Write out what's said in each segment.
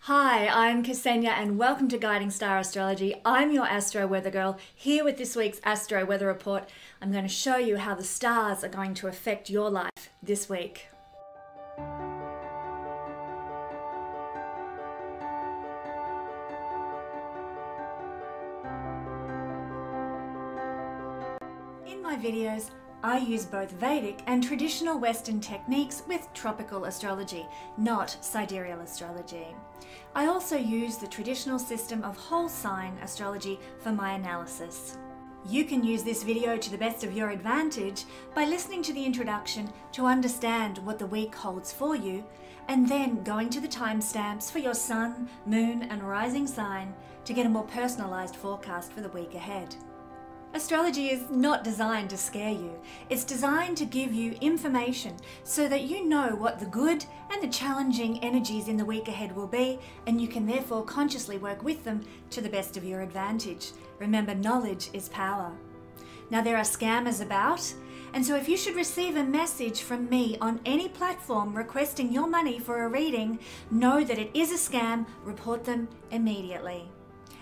Hi, I'm Ksenia and welcome to Guiding Star Astrology. I'm your Astro Weather Girl, here with this week's Astro Weather Report. I'm going to show you how the stars are going to affect your life this week. In my videos, I use both Vedic and traditional Western techniques with tropical astrology, not sidereal astrology. I also use the traditional system of whole sign astrology for my analysis. You can use this video to the best of your advantage by listening to the introduction to understand what the week holds for you, and then going to the timestamps for your sun, moon, and rising sign to get a more personalized forecast for the week ahead. Astrology is not designed to scare you. It's designed to give you information so that you know what the good and the challenging energies in the week ahead will be, and you can therefore consciously work with them to the best of your advantage. Remember, knowledge is power. Now, there are scammers about, and so if you should receive a message from me on any platform requesting your money for a reading, know that it is a scam. Report them immediately.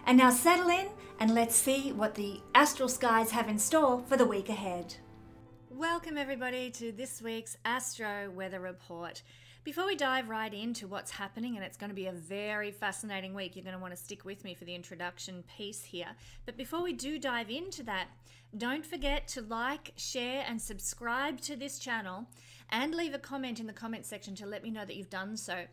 And now settle in and let's see what the astral skies have in store for the week ahead. Welcome everybody to this week's Astro Weather Report. Before we dive right into what's happening, and it's going to be a very fascinating week, you're going to want to stick with me for the introduction piece here. But before we do dive into that, don't forget to like, share and subscribe to this channel and leave a comment in the comment section to let me know that you've done so,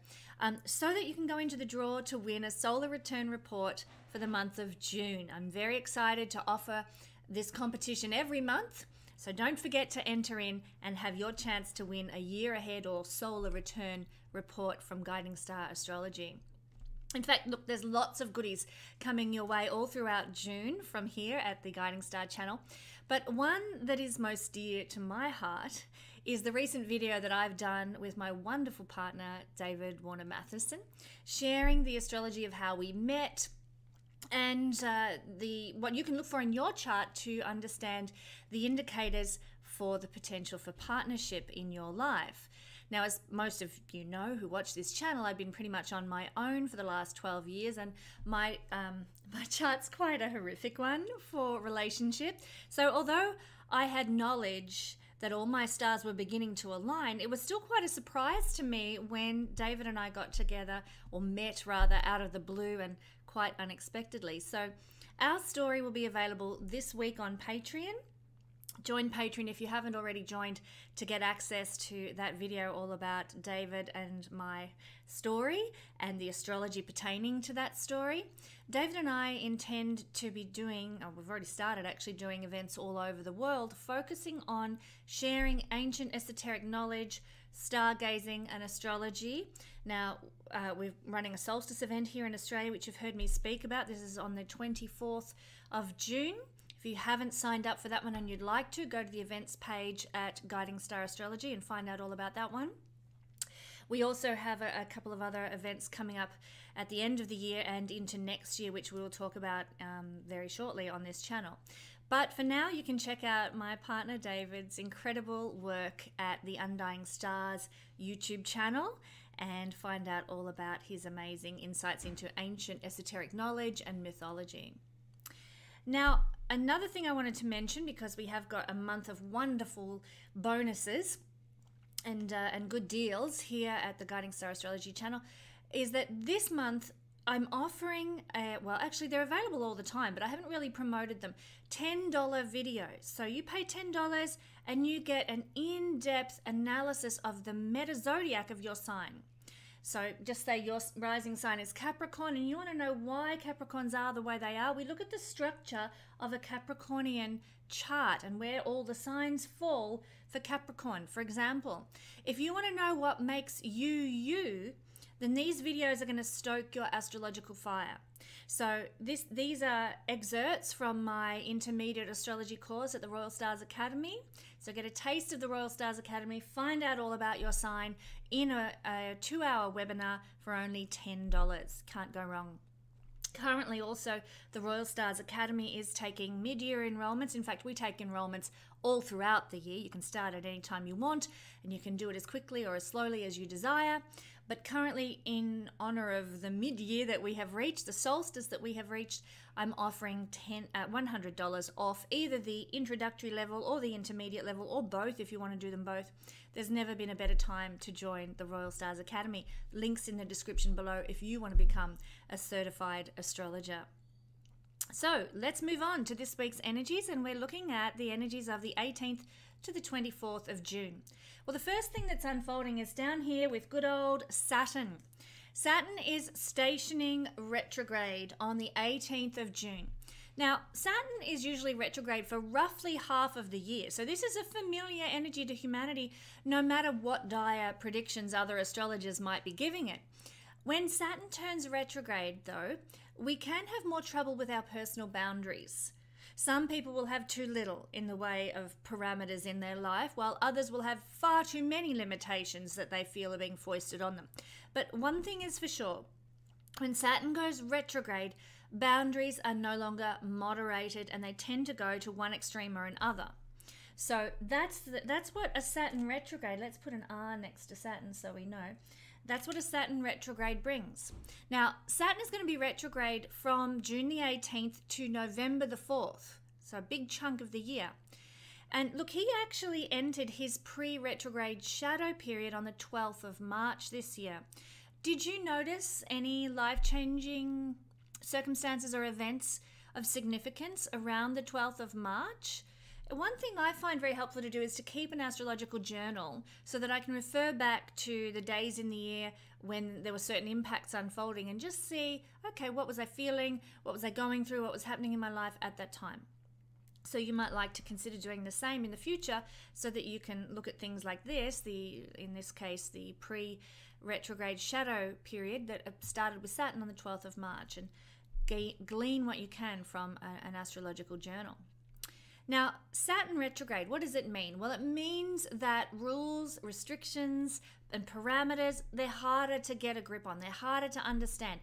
so that you can go into the draw to win a solar return report for the month of June. I'm very excited to offer this competition every month, so don't forget to enter in and have your chance to win a year ahead or solar return report from Guiding Star Astrology. In fact, look, there's lots of goodies coming your way all throughout June from here at the Guiding Star channel. But one that is most dear to my heart is the recent video that I've done with my wonderful partner, David Warner Matheson, sharing the astrology of how we met, and what you can look for in your chart to understand the indicators for the potential for partnership in your life. Now, as most of you know who watch this channel, I've been pretty much on my own for the last 12 years, and my chart's quite a horrific one for relationship. So although I had knowledge that all my stars were beginning to align, it was still quite a surprise to me when David and I got together, or met rather, out of the blue and quite unexpectedly. So our story will be available this week on Patreon. Join Patreon if you haven't already joined to get access to that video all about David and my story and the astrology pertaining to that story. David and I intend to be doing, we've already started actually doing events all over the world, focusing on sharing ancient esoteric knowledge, stargazing and astrology. Now, we're running a solstice event here in Australia, which you've heard me speak about. This is on the 24th of June. If you haven't signed up for that one and you'd like to, go to the events page at Guiding Star Astrology and find out all about that one. We also have a couple of other events coming up at the end of the year and into next year, which we will talk about very shortly on this channel. But for now, you can check out my partner David's incredible work at the Undying Stars YouTube channel and find out all about his amazing insights into ancient esoteric knowledge and mythology. Now, another thing I wanted to mention, because we have got a month of wonderful bonuses and good deals here at the Guiding Star Astrology channel, is that this month I'm offering, well, actually they're available all the time, but I haven't really promoted them, $10 videos. So you pay $10 and you get an in-depth analysis of the meta zodiac of your sign. So just say your rising sign is Capricorn and you want to know why Capricorns are the way they are. We look at the structure of a Capricornian chart and where all the signs fall for Capricorn. For example, if you want to know what makes you you, then these videos are going to stoke your astrological fire. So these are excerpts from my intermediate astrology course at the Royal Stars Academy. So get a taste of the Royal Stars Academy, find out all about your sign in a 2-hour webinar for only $10. Can't go wrong. Currently also, the Royal Stars Academy is taking mid-year enrollments. In fact, we take enrollments all throughout the year. You can start at any time you want, and you can do it as quickly or as slowly as you desire. But currently, in honor of the mid-year that we have reached, the solstice that we have reached, I'm offering $100 off either the introductory level or the intermediate level, or both if you want to do them both. There's never been a better time to join the Royal Stars Academy. Links in the description below if you want to become a certified astrologer. So let's move on to this week's energies, and we're looking at the energies of the 18th to the 24th of June. Well, the first thing that's unfolding is down here with good old Saturn. Saturn is stationing retrograde on the 18th of June. Now, Saturn is usually retrograde for roughly half of the year. So this is a familiar energy to humanity, no matter what dire predictions other astrologers might be giving it. When Saturn turns retrograde, though, we can have more trouble with our personal boundaries. Some people will have too little in the way of parameters in their life, while others will have far too many limitations that they feel are being foisted on them. But one thing is for sure, when Saturn goes retrograde, boundaries are no longer moderated and they tend to go to one extreme or another. So that's what a Saturn retrograde, let's put an R next to Saturn so we know. That's what a Saturn retrograde brings. Now, Saturn is going to be retrograde from June the 18th to November the 4th. So a big chunk of the year. And look, he actually entered his pre-retrograde shadow period on the 12th of March this year. Did you notice any life-changing circumstances or events of significance around the 12th of March? One thing I find very helpful to do is to keep an astrological journal so that I can refer back to the days in the year when there were certain impacts unfolding and just see, okay, what was I feeling? What was I going through? What was happening in my life at that time? So you might like to consider doing the same in the future so that you can look at things like this, in this case, the pre-retrograde shadow period that started with Saturn on the 12th of March, and glean what you can from an astrological journal. Now, Saturn retrograde, what does it mean? Well, it means that rules, restrictions, and parameters, they're harder to get a grip on. They're harder to understand.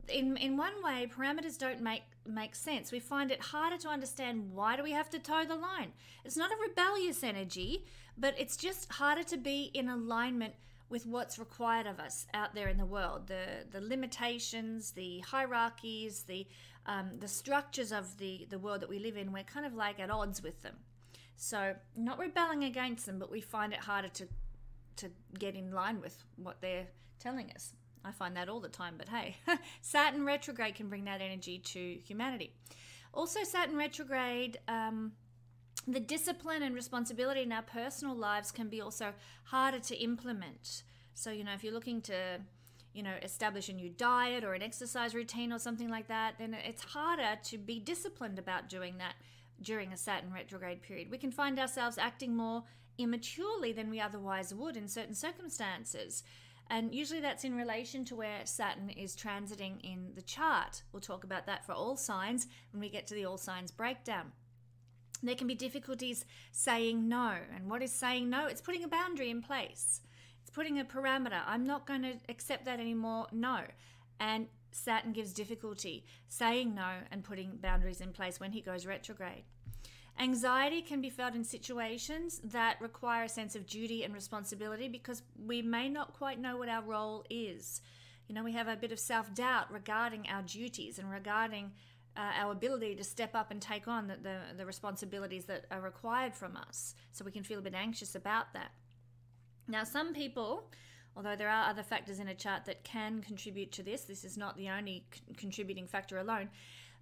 In one way, parameters don't make sense. We find it harder to understand, why do we have to toe the line? It's not a rebellious energy, but it's just harder to be in alignment with what's required of us out there in the world. The limitations, the hierarchies, the structures of the world that we live in, we're kind of like at odds with them. So not rebelling against them, but we find it harder to get in line with what they're telling us. I find that all the time, but hey, Saturn retrograde can bring that energy to humanity. Also, Saturn retrograde, the discipline and responsibility in our personal lives can be also harder to implement. So, if you're looking to, establish a new diet or an exercise routine or something like that, then it's harder to be disciplined about doing that during a Saturn retrograde period. We can find ourselves acting more immaturely than we otherwise would in certain circumstances. And usually that's in relation to where Saturn is transiting in the chart. We'll talk about that for all signs when we get to the all signs breakdown. There can be difficulties saying no. And what is saying no? It's putting a boundary in place. It's putting a parameter. I'm not going to accept that anymore. No. And Saturn gives difficulty saying no and putting boundaries in place when he goes retrograde. Anxiety can be felt in situations that require a sense of duty and responsibility because we may not quite know what our role is. We have a bit of self-doubt regarding our duties and regarding our ability to step up and take on the responsibilities that are required from us. So we can feel a bit anxious about that. Now, some people, although there are other factors in a chart that can contribute to this is not the only contributing factor alone,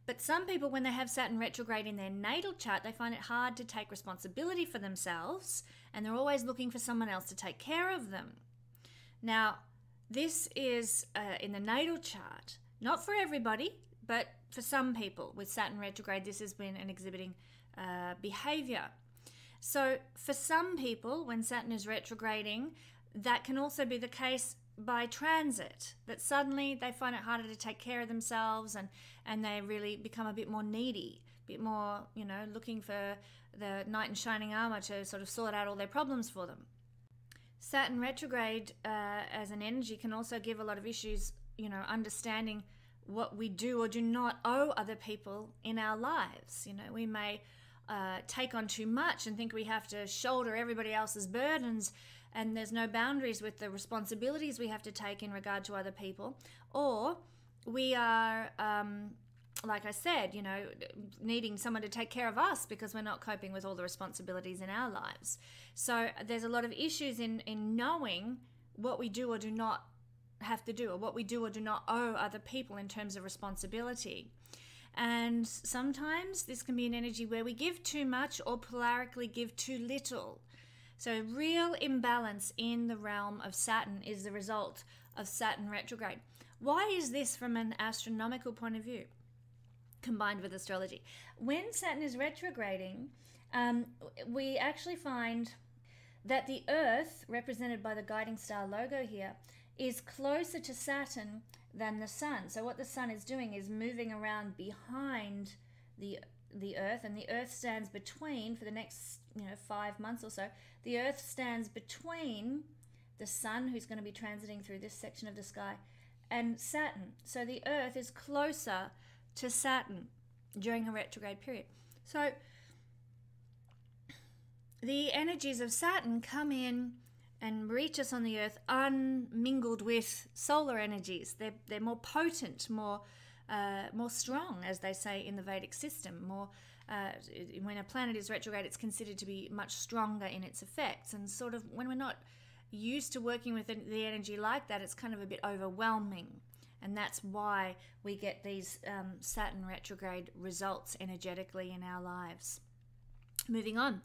but some people, when they have Saturn retrograde in their natal chart, they find it hard to take responsibility for themselves, and they're always looking for someone else to take care of them. Now, this is in the natal chart, not for everybody, but for some people with Saturn retrograde, this has been an exhibiting behavior. So for some people, when Saturn is retrograding, that can also be the case by transit, that suddenly they find it harder to take care of themselves and they really become a bit more needy, a bit more, looking for the knight in shining armor to sort of sort out all their problems for them. Saturn retrograde as an energy can also give a lot of issues, understanding what we do or do not owe other people in our lives. We may take on too much and think we have to shoulder everybody else's burdens and there's no boundaries with the responsibilities we have to take in regard to other people, or we are, like I said, needing someone to take care of us because we're not coping with all the responsibilities in our lives. So there's a lot of issues in knowing what we do or do not have to do, or what we do or do not owe other people in terms of responsibility. And sometimes this can be an energy where we give too much or polarically give too little. So real imbalance in the realm of Saturn is the result of Saturn retrograde. Why is this from an astronomical point of view combined with astrology? When Saturn is retrograding, we actually find that the Earth, represented by the guiding star logo here, is closer to Saturn than the Sun. So what the Sun is doing is moving around behind the Earth, and the Earth stands between, for the next 5 months or so, the Earth stands between the Sun, who's going to be transiting through this section of the sky, and Saturn. So the Earth is closer to Saturn during a retrograde period. So the energies of Saturn come in and reach us on the Earth unmingled with solar energies. They're more potent, more strong, as they say in the Vedic system. When a planet is retrograde, it's considered to be much stronger in its effects. And sort of when we're not used to working with the energy like that, it's kind of a bit overwhelming. And that's why we get these Saturn retrograde results energetically in our lives. Moving on.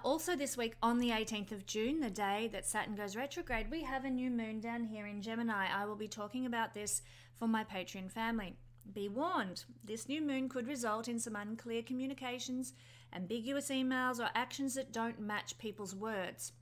Also this week, on the 18th of June, the day that Saturn goes retrograde, we have a new moon down here in Gemini. I will be talking about this for my Patreon family. Be warned, this new moon could result in some unclear communications, ambiguous emails, or actions that don't match people's words.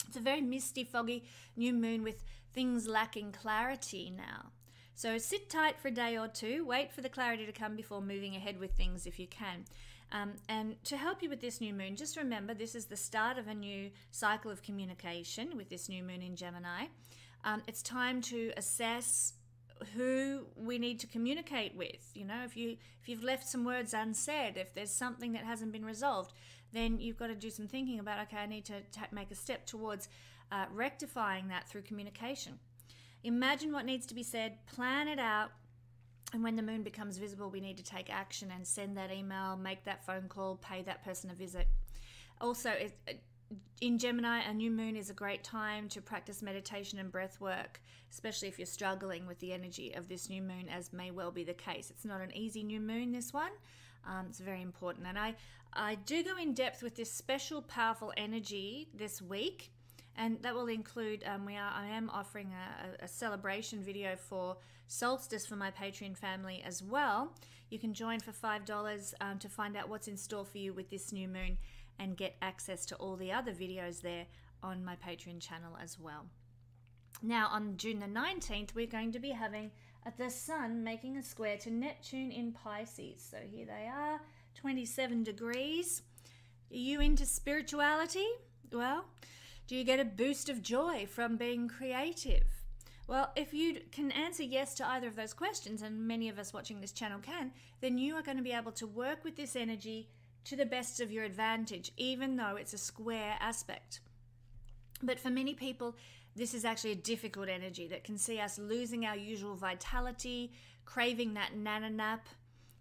It's a very misty, foggy new moon with things lacking clarity now. So sit tight for a day or two, wait for the clarity to come before moving ahead with things if you can. And to help you with this new moon, just remember this is the start of a new cycle of communication with this new moon in Gemini. It's time to assess who we need to communicate with. If you've left some words unsaid, if there's something that hasn't been resolved, then you've got to do some thinking about, okay, I need to make a step towards rectifying that through communication. Imagine what needs to be said, plan it out, and when the moon becomes visible, we need to take action and send that email, make that phone call, pay that person a visit. Also, in Gemini, a new moon is a great time to practice meditation and breath work, especially if you're struggling with the energy of this new moon, as may well be the case. It's not an easy new moon, this one. It's very important. And I do go in depth with this special, powerful energy this week. And that will include, I am offering a celebration video for solstice for my Patreon family as well. You can join for $5 to find out what's in store for you with this new moon and get access to all the other videos there on my Patreon channel as well. Now, on June the 19th, we're going to be having the Sun making a square to Neptune in Pisces. So here they are, 27 degrees. Are you into spirituality? Well, do you get a boost of joy from being creative? Well, if you can answer yes to either of those questions, and many of us watching this channel can, then you are going to be able to work with this energy to the best of your advantage, even though it's a square aspect. But for many people, this is actually a difficult energy that can see us losing our usual vitality, craving that nana nap.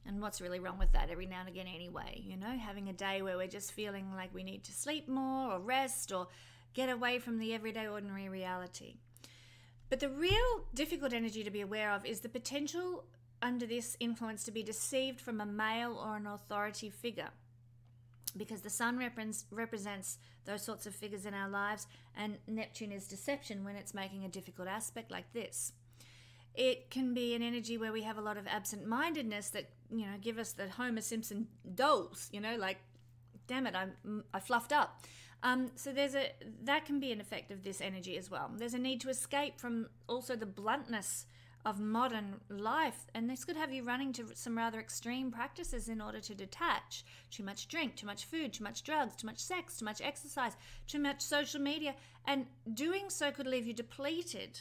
And what's really wrong with that every now and again anyway? Having a day where we're just feeling like we need to sleep more or rest or get away from the everyday ordinary reality. But the real difficult energy to be aware of is the potential under this influence to be deceived from a male or an authority figure, because the Sun represents those sorts of figures in our lives, and Neptune is deception when it's making a difficult aspect like this. It can be an energy where we have a lot of absent-mindedness that, give us the Homer Simpson dose, like, damn it, I fluffed up. So that can be an effect of this energy as well. There's a need to escape from also the bluntness of modern life, and this could have you running to some rather extreme practices in order to detach. Too much drink, too much food, too much drugs, too much sex, too much exercise, too much social media, and doing so could leave you depleted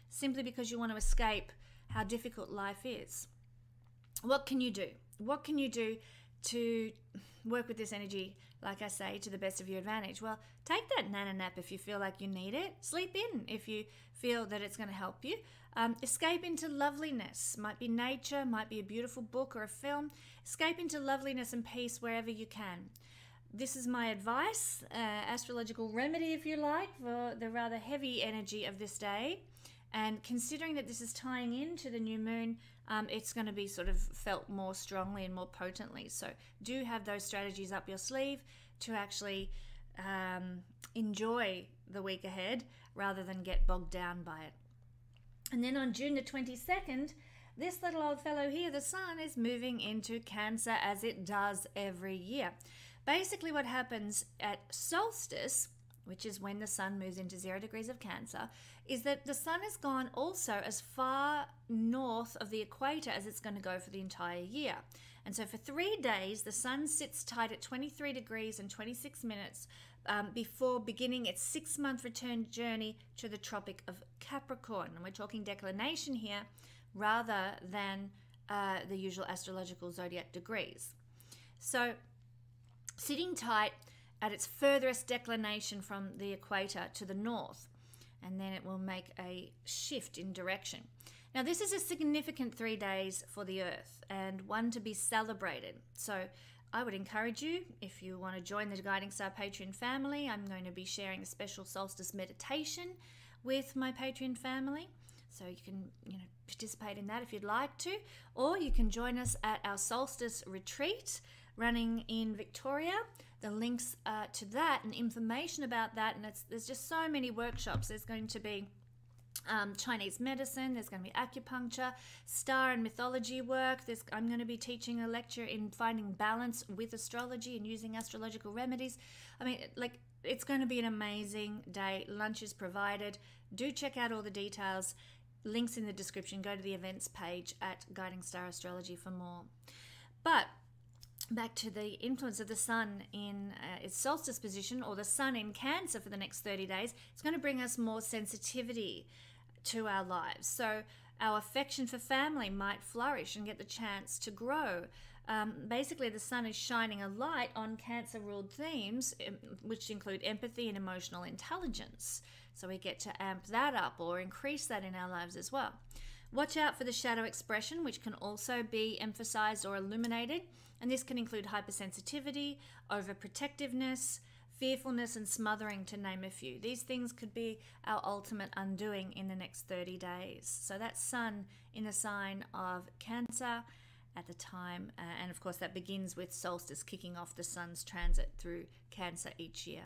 simply because you want to escape how difficult life is. What can you do? What can you do to work with this energy, like I say, to the best of your advantage? Well, take that nana nap if you feel like you need it. Sleep in if you feel that it's going to help you. Escape into loveliness. Might be nature, might be a beautiful book or a film. Escape into loveliness and peace wherever you can. This is my advice, astrological remedy, if you like, for the rather heavy energy of this day. And considering that this is tying into the new moon, it's going to be sort of felt more strongly and more potently. So do have those strategies up your sleeve to actually enjoy the week ahead rather than get bogged down by it. And then on June the 22nd, this little old fellow here, the sun, is moving into Cancer as it does every year. Basically what happens at solstice, which is when the sun moves into 0 degrees of Cancer, is that the sun has gone also as far north of the equator as it's going to go for the entire year. And so for 3 days, the sun sits tight at 23 degrees and 26 minutes before beginning its 6-month return journey to the Tropic of Capricorn. And we're talking declination here rather than the usual astrological zodiac degrees. So sitting tight at its furthest declination from the equator to the north, and then it will make a shift in direction. Now, this is a significant 3 days for the Earth and one to be celebrated. So I would encourage you, if you want to join the Guiding Star Patreon family, I'm going to be sharing a special solstice meditation with my Patreon family. So you can, participate in that if you'd like to, or you can join us at our solstice retreat running in Victoria. The links to that and information about that, and there's just so many workshops. There's going to be Chinese medicine, there's going to be acupuncture, star and mythology work. I'm going to be teaching a lecture in finding balance with astrology and using astrological remedies. I mean, it's going to be an amazing day. Lunch is provided. Do check out all the details. Links in the description. Go to the events page at Guiding Star Astrology for more. But back to the influence of the sun in its solstice position, or the sun in Cancer for the next 30 days, it's going to bring us more sensitivity to our lives. So our affection for family might flourish and get the chance to grow. Basically, the sun is shining a light on Cancer-ruled themes, which include empathy and emotional intelligence. So we get to amp that up or increase that in our lives as well. Watch out for the shadow expression, which can also be emphasized or illuminated. And this can include hypersensitivity, overprotectiveness, fearfulness, and smothering, to name a few. These things could be our ultimate undoing in the next 30 days. So that's sun in the sign of Cancer at the time. And of course, that begins with solstice kicking off the sun's transit through Cancer each year.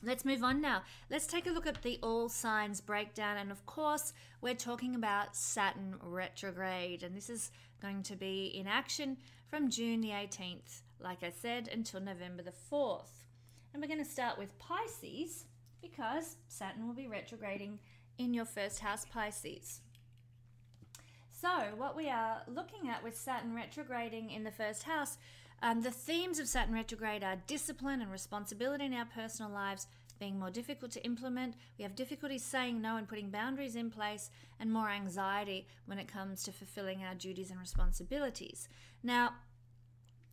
Let's move on now. Let's take a look at the all signs breakdown. And of course, we're talking about Saturn retrograde. And this is going to be in action from June the 18th, like I said, until November the 4th. And we're going to start with Pisces because Saturn will be retrograding in your first house, Pisces. So what we are looking at with Saturn retrograding in the first house, the themes of Saturn retrograde are discipline and responsibility in our personal lives being more difficult to implement. We have difficulty saying no and putting boundaries in place, and more anxiety when it comes to fulfilling our duties and responsibilities. Now,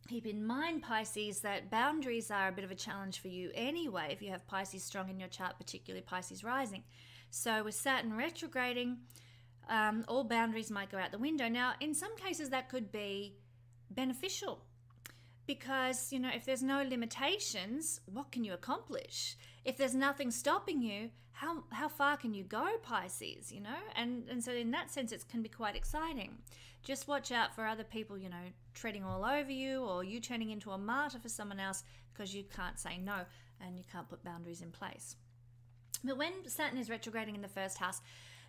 keep in mind, Pisces, that boundaries are a bit of a challenge for you anyway if you have Pisces strong in your chart, particularly Pisces rising. So with Saturn retrograding, all boundaries might go out the window. Now, in some cases, that could be beneficial because, if there's no limitations, what can you accomplish? If there's nothing stopping you, how far can you go, Pisces, And so in that sense, it can be quite exciting. Just watch out for other people, treading all over you, or you turning into a martyr for someone else because you can't say no and you can't put boundaries in place. But when Saturn is retrograding in the first house,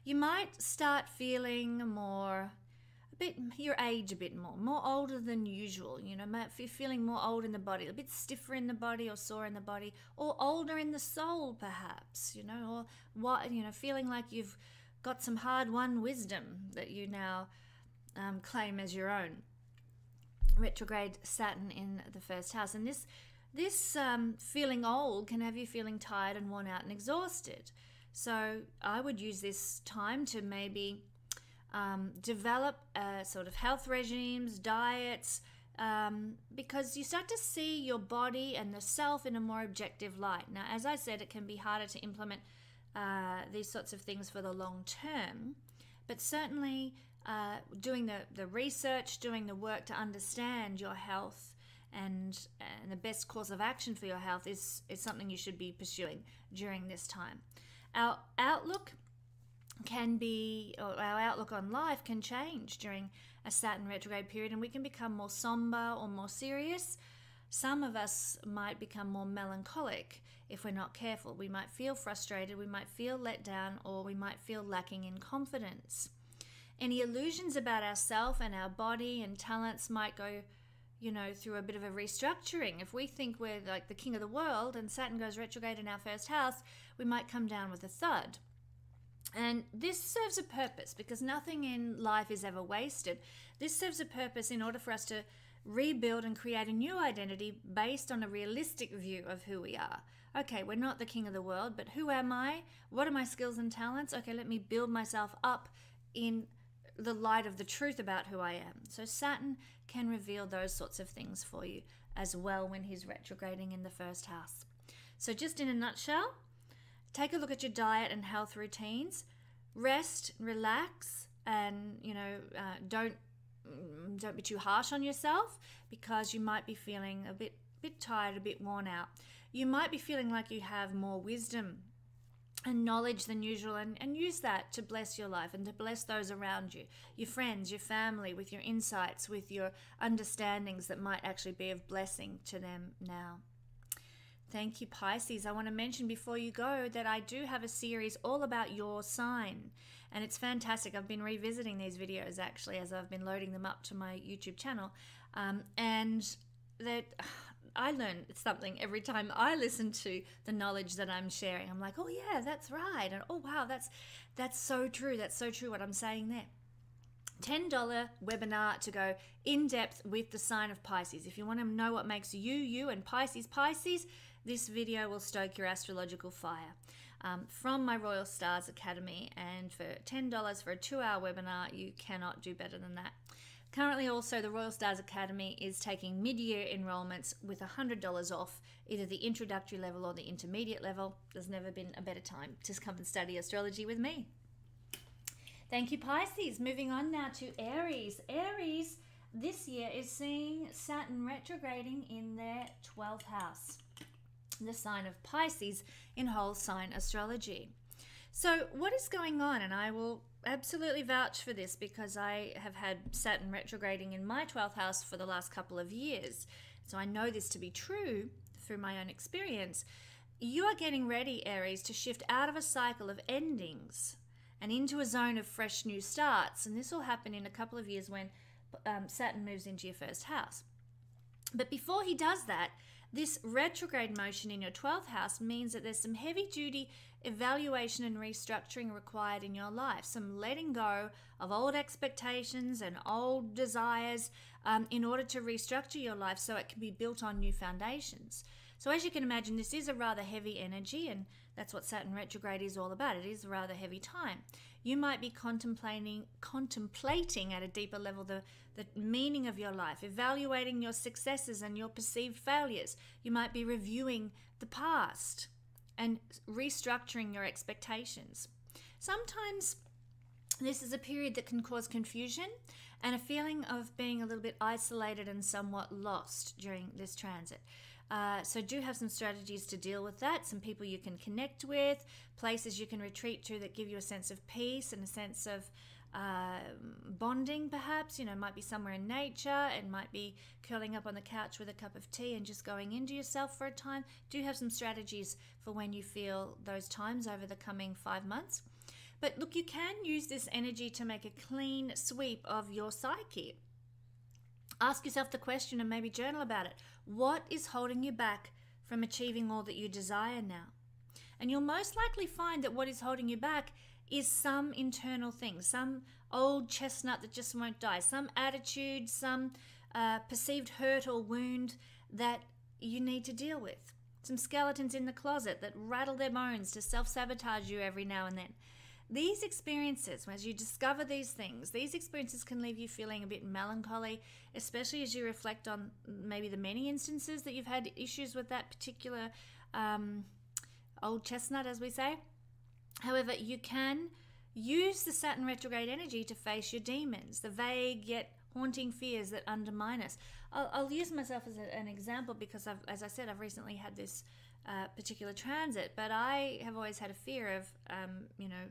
you might start feeling your age a bit more older than usual, might be feeling more old in the body, a bit stiffer in the body or sore in the body, or older in the soul perhaps, or what, feeling like you've got some hard-won wisdom that you now claim as your own. Retrograde Saturn in the first house. And this feeling old can have you feeling tired and worn out and exhausted. So I would use this time to maybe develop sort of health regimes, diets, because you start to see your body and the self in a more objective light. Now, as I said, it can be harder to implement these sorts of things for the long term, but certainly doing the research, doing the work to understand your health and the best course of action for your health is something you should be pursuing during this time. Our outlook on life can change during a Saturn retrograde period, and we can become more somber or more serious. Some of us might become more melancholic if we're not careful. We might feel frustrated, we might feel let down, or we might feel lacking in confidence. Any illusions about ourselves and our body and talents might go, through a bit of a restructuring. If we think we're like the king of the world and Saturn goes retrograde in our first house, we might come down with a thud. And this serves a purpose because nothing in life is ever wasted. This serves a purpose in order for us to rebuild and create a new identity based on a realistic view of who we are. Okay, we're not the king of the world, but who am I? What are my skills and talents? Okay, let me build myself up in the light of the truth about who I am. So Saturn can reveal those sorts of things for you as well when he's retrograding in the first house. So just in a nutshell, take a look at your diet and health routines. Rest, relax, and don't be too harsh on yourself because you might be feeling a bit tired, a bit worn out. You might be feeling like you have more wisdom and knowledge than usual, and use that to bless your life and to bless those around you, your friends, your family, with your insights, with your understandings that might actually be of blessing to them now. Thank you, Pisces. I want to mention before you go that I do have a series all about your sign, and it's fantastic. I've been revisiting these videos actually as I've been loading them up to my YouTube channel, and that I learn something every time I listen to the knowledge that I'm sharing. I'm like, oh yeah, that's right, and oh wow, that's so true. That's so true what I'm saying there. $10 webinar to go in depth with the sign of Pisces. If you want to know what makes you and Pisces, this video will stoke your astrological fire from my Royal Stars Academy. And for $10 for a 2-hour webinar, you cannot do better than that. Currently also the Royal Stars Academy is taking mid-year enrollments with $100 off either the introductory level or the intermediate level. There's never been a better time to come and study astrology with me. Thank you, Pisces. Moving on now to Aries. Aries this year is seeing Saturn retrograding in their 12th house, the sign of Pisces in whole sign astrology. So what is going on? And I will absolutely vouch for this because I have had Saturn retrograding in my 12th house for the last couple of years. So I know this to be true through my own experience. You are getting ready, Aries, to shift out of a cycle of endings and into a zone of fresh new starts. And this will happen in a couple of years when Saturn moves into your first house. But before he does that, this retrograde motion in your 12th house means that there's some heavy-duty evaluation and restructuring required in your life, some letting go of old expectations and old desires in order to restructure your life so it can be built on new foundations. So as you can imagine, this is a rather heavy energy, and that's what Saturn retrograde is all about. It is a rather heavy time. You might be contemplating at a deeper level the meaning of your life, evaluating your successes and your perceived failures. You might be reviewing the past and restructuring your expectations. Sometimes this is a period that can cause confusion and a feeling of being a little bit isolated and somewhat lost during this transit. So do have some strategies to deal with that, some people you can connect with, places you can retreat to that give you a sense of peace and a sense of bonding perhaps. It might be somewhere in nature, it might be curling up on the couch with a cup of tea and just going into yourself for a time. Do have some strategies for when you feel those times over the coming 5 months. But look, you can use this energy to make a clean sweep of your psyche. Ask yourself the question and maybe journal about it. What is holding you back from achieving all that you desire now? And you'll most likely find that what is holding you back is some internal thing, some old chestnut that just won't die, some attitude, some perceived hurt or wound that you need to deal with. Some skeletons in the closet that rattle their bones to self-sabotage you every now and then. these experiences, as you discover these things, these experiences can leave you feeling a bit melancholy, especially as you reflect on maybe the many instances that you've had issues with that particular old chestnut, as we say. However, you can use the Saturn retrograde energy to face your demons, the vague yet haunting fears that undermine us. I'll use myself as an example because, as I said, I've recently had this particular transit, but I have always had a fear of,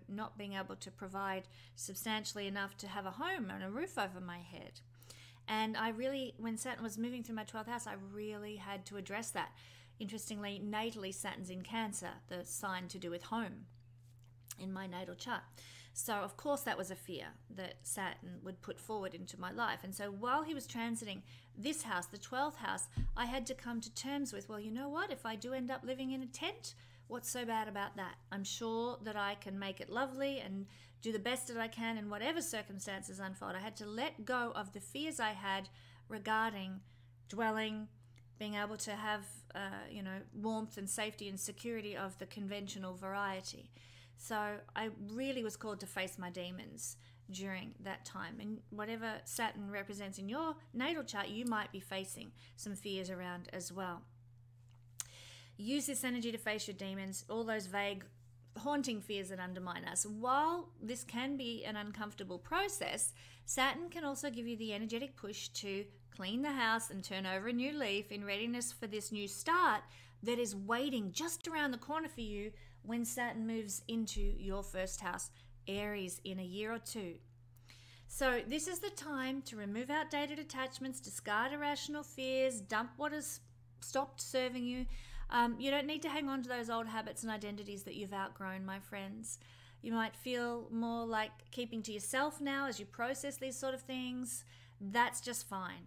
not being able to provide substantially enough to have a home and a roof over my head. And when Saturn was moving through my 12th house, I really had to address that. Interestingly, natally, Saturn's in Cancer, the sign to do with home in my natal chart. So of course that was a fear that Saturn would put forward into my life. And so while he was transiting this house, the 12th house, I had to come to terms with, well, you know what, if I do end up living in a tent, what's so bad about that? I'm sure that I can make it lovely and do the best that I can in whatever circumstances unfold. I had to let go of the fears I had regarding dwelling, being able to have, warmth and safety and security of the conventional variety. So I really was called to face my demons during that time. And whatever Saturn represents in your natal chart, you might be facing some fears around as well. Use this energy to face your demons, all those vague, haunting fears that undermine us. While this can be an uncomfortable process, Saturn can also give you the energetic push to clean the house and turn over a new leaf in readiness for this new start that is waiting just around the corner for you when Saturn moves into your first house, Aries, in a year or two. So this is the time to remove outdated attachments, discard irrational fears, dump what has stopped serving you. You don't need to hang on to those old habits and identities that you've outgrown, my friends. You might feel more like keeping to yourself now as you process these sort of things. That's just fine.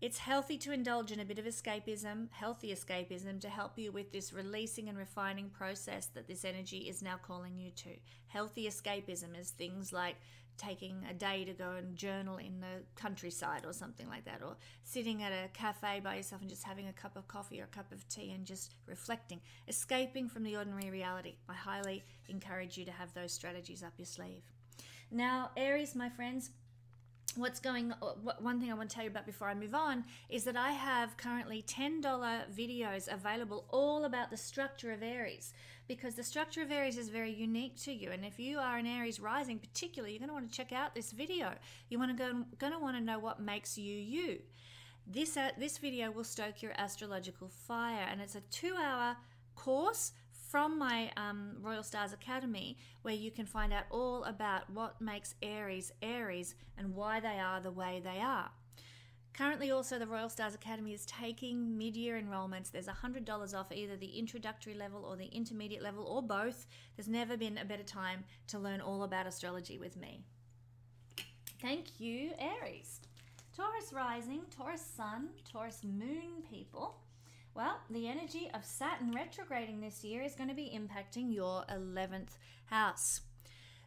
It's healthy to indulge in a bit of escapism, healthy escapism, to help you with this releasing and refining process that this energy is now calling you to. Healthy escapism is things like taking a day to go and journal in the countryside or something like that, or sitting at a cafe by yourself and just having a cup of coffee or a cup of tea and just reflecting, escaping from the ordinary reality. I highly encourage you to have those strategies up your sleeve. Now, Aries, my friends, one thing I want to tell you about before I move on is that I have currently $10 videos available all about the structure of Aries, because the structure of Aries is very unique to you. And if you are an Aries rising particularly, you're going to want to check out this video. You're going to want to know what makes you you. This video will stoke your astrological fire, and it's a 2-hour course from my Royal Stars Academy, where you can find out all about what makes Aries Aries and why they are the way they are. Currently also the Royal Stars Academy is taking mid-year enrollments. There's $100 off either the introductory level or the intermediate level, or both. There's never been a better time to learn all about astrology with me. Thank you, Aries. Taurus rising, Taurus sun, Taurus moon people. Well, the energy of Saturn retrograding this year is going to be impacting your 11th house.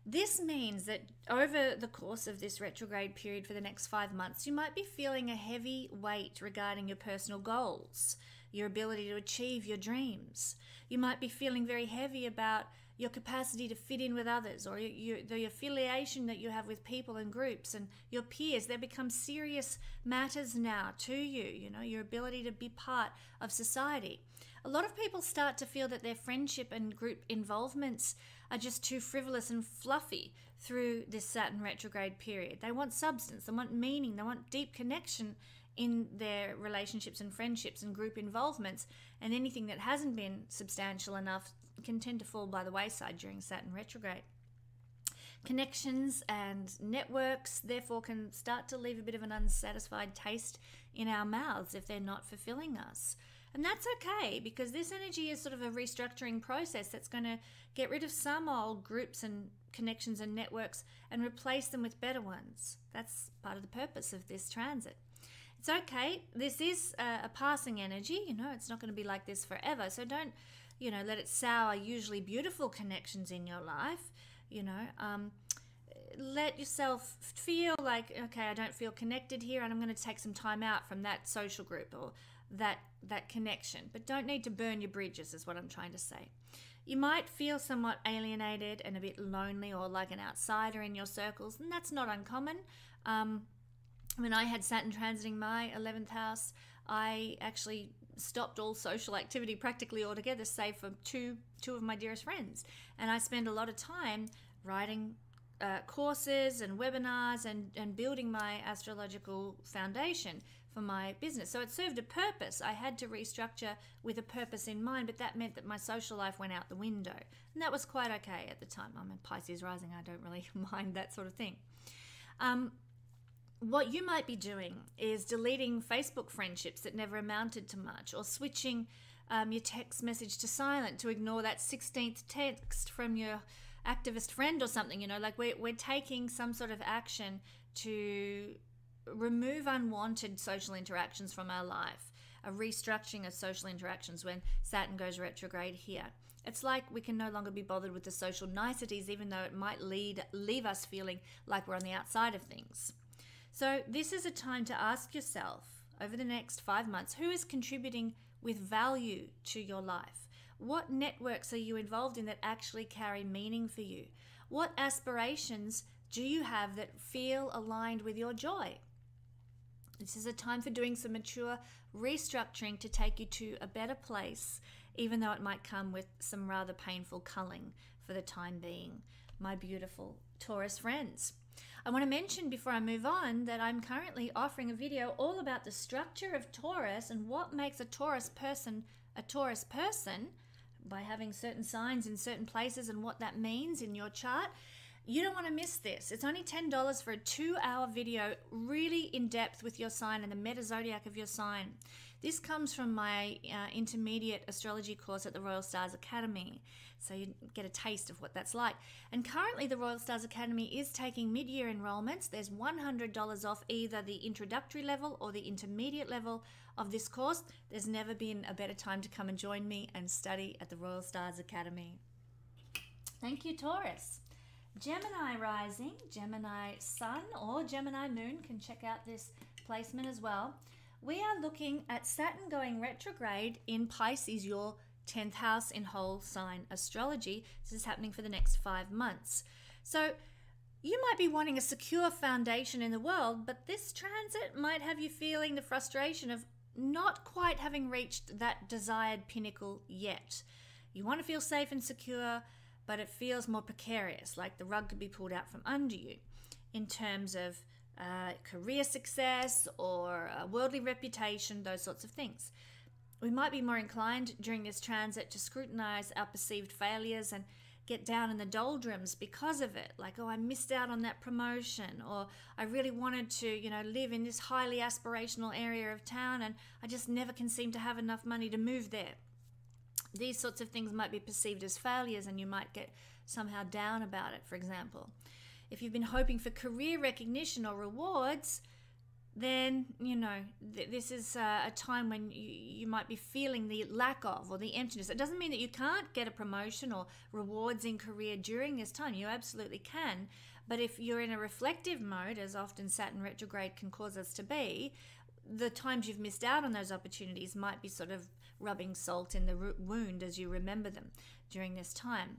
This means that over the course of this retrograde period for the next 5 months, you might be feeling a heavy weight regarding your personal goals, your ability to achieve your dreams. You might be feeling very heavy about your capacity to fit in with others, or the affiliation that you have with people and groups and your peers. They become serious matters now to you, your ability to be part of society. A lot of people start to feel that their friendship and group involvements are just too frivolous and fluffy through this Saturn retrograde period. They want substance, they want meaning, they want deep connection in their relationships and friendships and group involvements, and anything that hasn't been substantial enough can tend to fall by the wayside during Saturn retrograde. Connections and networks, therefore, can start to leave a bit of an unsatisfied taste in our mouths if they're not fulfilling us. And that's okay, because this energy is sort of a restructuring process that's going to get rid of some old groups and connections and networks and replace them with better ones. That's part of the purpose of this transit. It's okay. This is a passing energy. It's not going to be like this forever. So don't, let it sour usually beautiful connections in your life. Let yourself feel like, okay, I don't feel connected here, and I'm going to take some time out from that social group or that connection. But don't need to burn your bridges, is what I'm trying to say. You might feel somewhat alienated and a bit lonely or like an outsider in your circles, and that's not uncommon. When I had Saturn transiting my 11th house, I actually stopped all social activity practically altogether, save for two of my dearest friends. And I spent a lot of time writing courses and webinars and building my astrological foundation for my business. So it served a purpose. I had to restructure with a purpose in mind, but that meant that my social life went out the window. And that was quite okay at the time. I'm a Pisces rising. I don't really mind that sort of thing. What you might be doing is deleting Facebook friendships that never amounted to much, or switching your text message to silent to ignore that 16th text from your activist friend or something. You know, like we're taking some sort of action to remove unwanted social interactions from our life, a restructuring of social interactions when Saturn goes retrograde here. It's like we can no longer be bothered with the social niceties, even though it might leave us feeling like we're on the outside of things. So this is a time to ask yourself over the next 5 months, who is contributing with value to your life? What networks are you involved in that actually carry meaning for you? What aspirations do you have that feel aligned with your joy? This is a time for doing some mature restructuring to take you to a better place, even though it might come with some rather painful culling for the time being, my beautiful Taurus friends. I want to mention before I move on that I'm currently offering a video all about the structure of Taurus and what makes a Taurus person by having certain signs in certain places and what that means in your chart. You don't want to miss this. It's only $10 for a 2-hour video, really in depth with your sign and the meta zodiac of your sign. This comes from my intermediate astrology course at the Royal Stars Academy, so you get a taste of what that's like. And currently the Royal Stars Academy is taking mid-year enrollments. There's $100 off either the introductory level or the intermediate level of this course. There's never been a better time to come and join me and study at the Royal Stars Academy. Thank you, Taurus. Gemini rising, Gemini sun, or Gemini moon, can check out this placement as well. We are looking at Saturn going retrograde in Pisces, your 10th house in whole sign astrology. This is happening for the next 5 months. So you might be wanting a secure foundation in the world, but this transit might have you feeling the frustration of not quite having reached that desired pinnacle yet. You want to feel safe and secure, but it feels more precarious, like the rug could be pulled out from under you in terms of career success or worldly reputation, those sorts of things. We might be more inclined during this transit to scrutinize our perceived failures and get down in the doldrums because of it. Like, oh, I missed out on that promotion, or I really wanted to, live in this highly aspirational area of town and I just never can seem to have enough money to move there. These sorts of things might be perceived as failures and you might get somehow down about it, for example. If you've been hoping for career recognition or rewards, then, this is a time when you might be feeling the lack of or the emptiness. It doesn't mean that you can't get a promotion or rewards in career during this time. You absolutely can. But if you're in a reflective mode, as often Saturn retrograde can cause us to be, the times you've missed out on those opportunities might be sort of rubbing salt in the wound as you remember them during this time.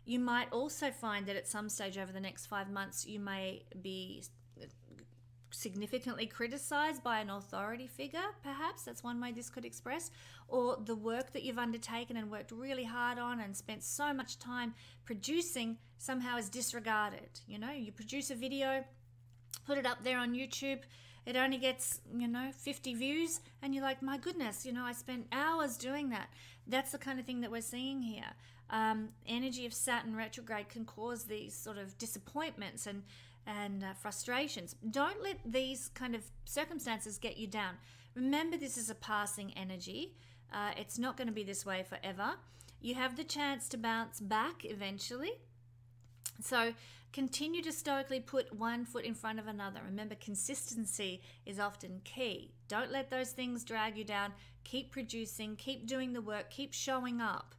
You might also find that at some stage over the next 5 months, you may be significantly criticized by an authority figure, perhaps. That's one way this could express. Or the work that you've undertaken and worked really hard on and spent so much time producing somehow is disregarded. You produce a video, put it up there on YouTube, it only gets, 50 views, and you're like, my goodness, I spent hours doing that. That's the kind of thing that we're seeing here. Energy of Saturn retrograde can cause these sort of disappointments and frustrations. Don't let these kind of circumstances get you down. Remember, this is a passing energy. It's not going to be this way forever. You have the chance to bounce back eventually. So continue to stoically put one foot in front of another. Remember, consistency is often key. Don't let those things drag you down. Keep producing, keep doing the work, keep showing up.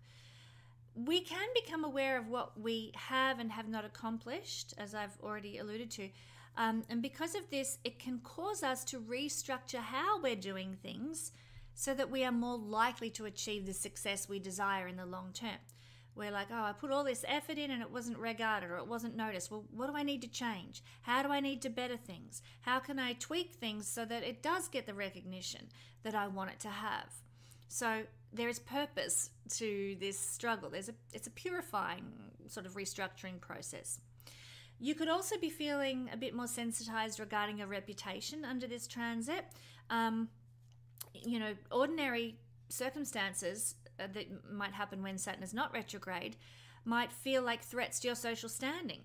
We can become aware of what we have and have not accomplished, as I've already alluded to. And because of this, it can cause us to restructure how we're doing things so that we are more likely to achieve the success we desire in the long term. We're like, oh, I put all this effort in and it wasn't regarded or it wasn't noticed. Well, what do I need to change? How do I need to better things? How can I tweak things so that it does get the recognition that I want it to have? So there is purpose to this struggle. It's a purifying sort of restructuring process. You could also be feeling a bit more sensitized regarding your reputation under this transit. Ordinary circumstances that might happen when Saturn is not retrograde might feel like threats to your social standing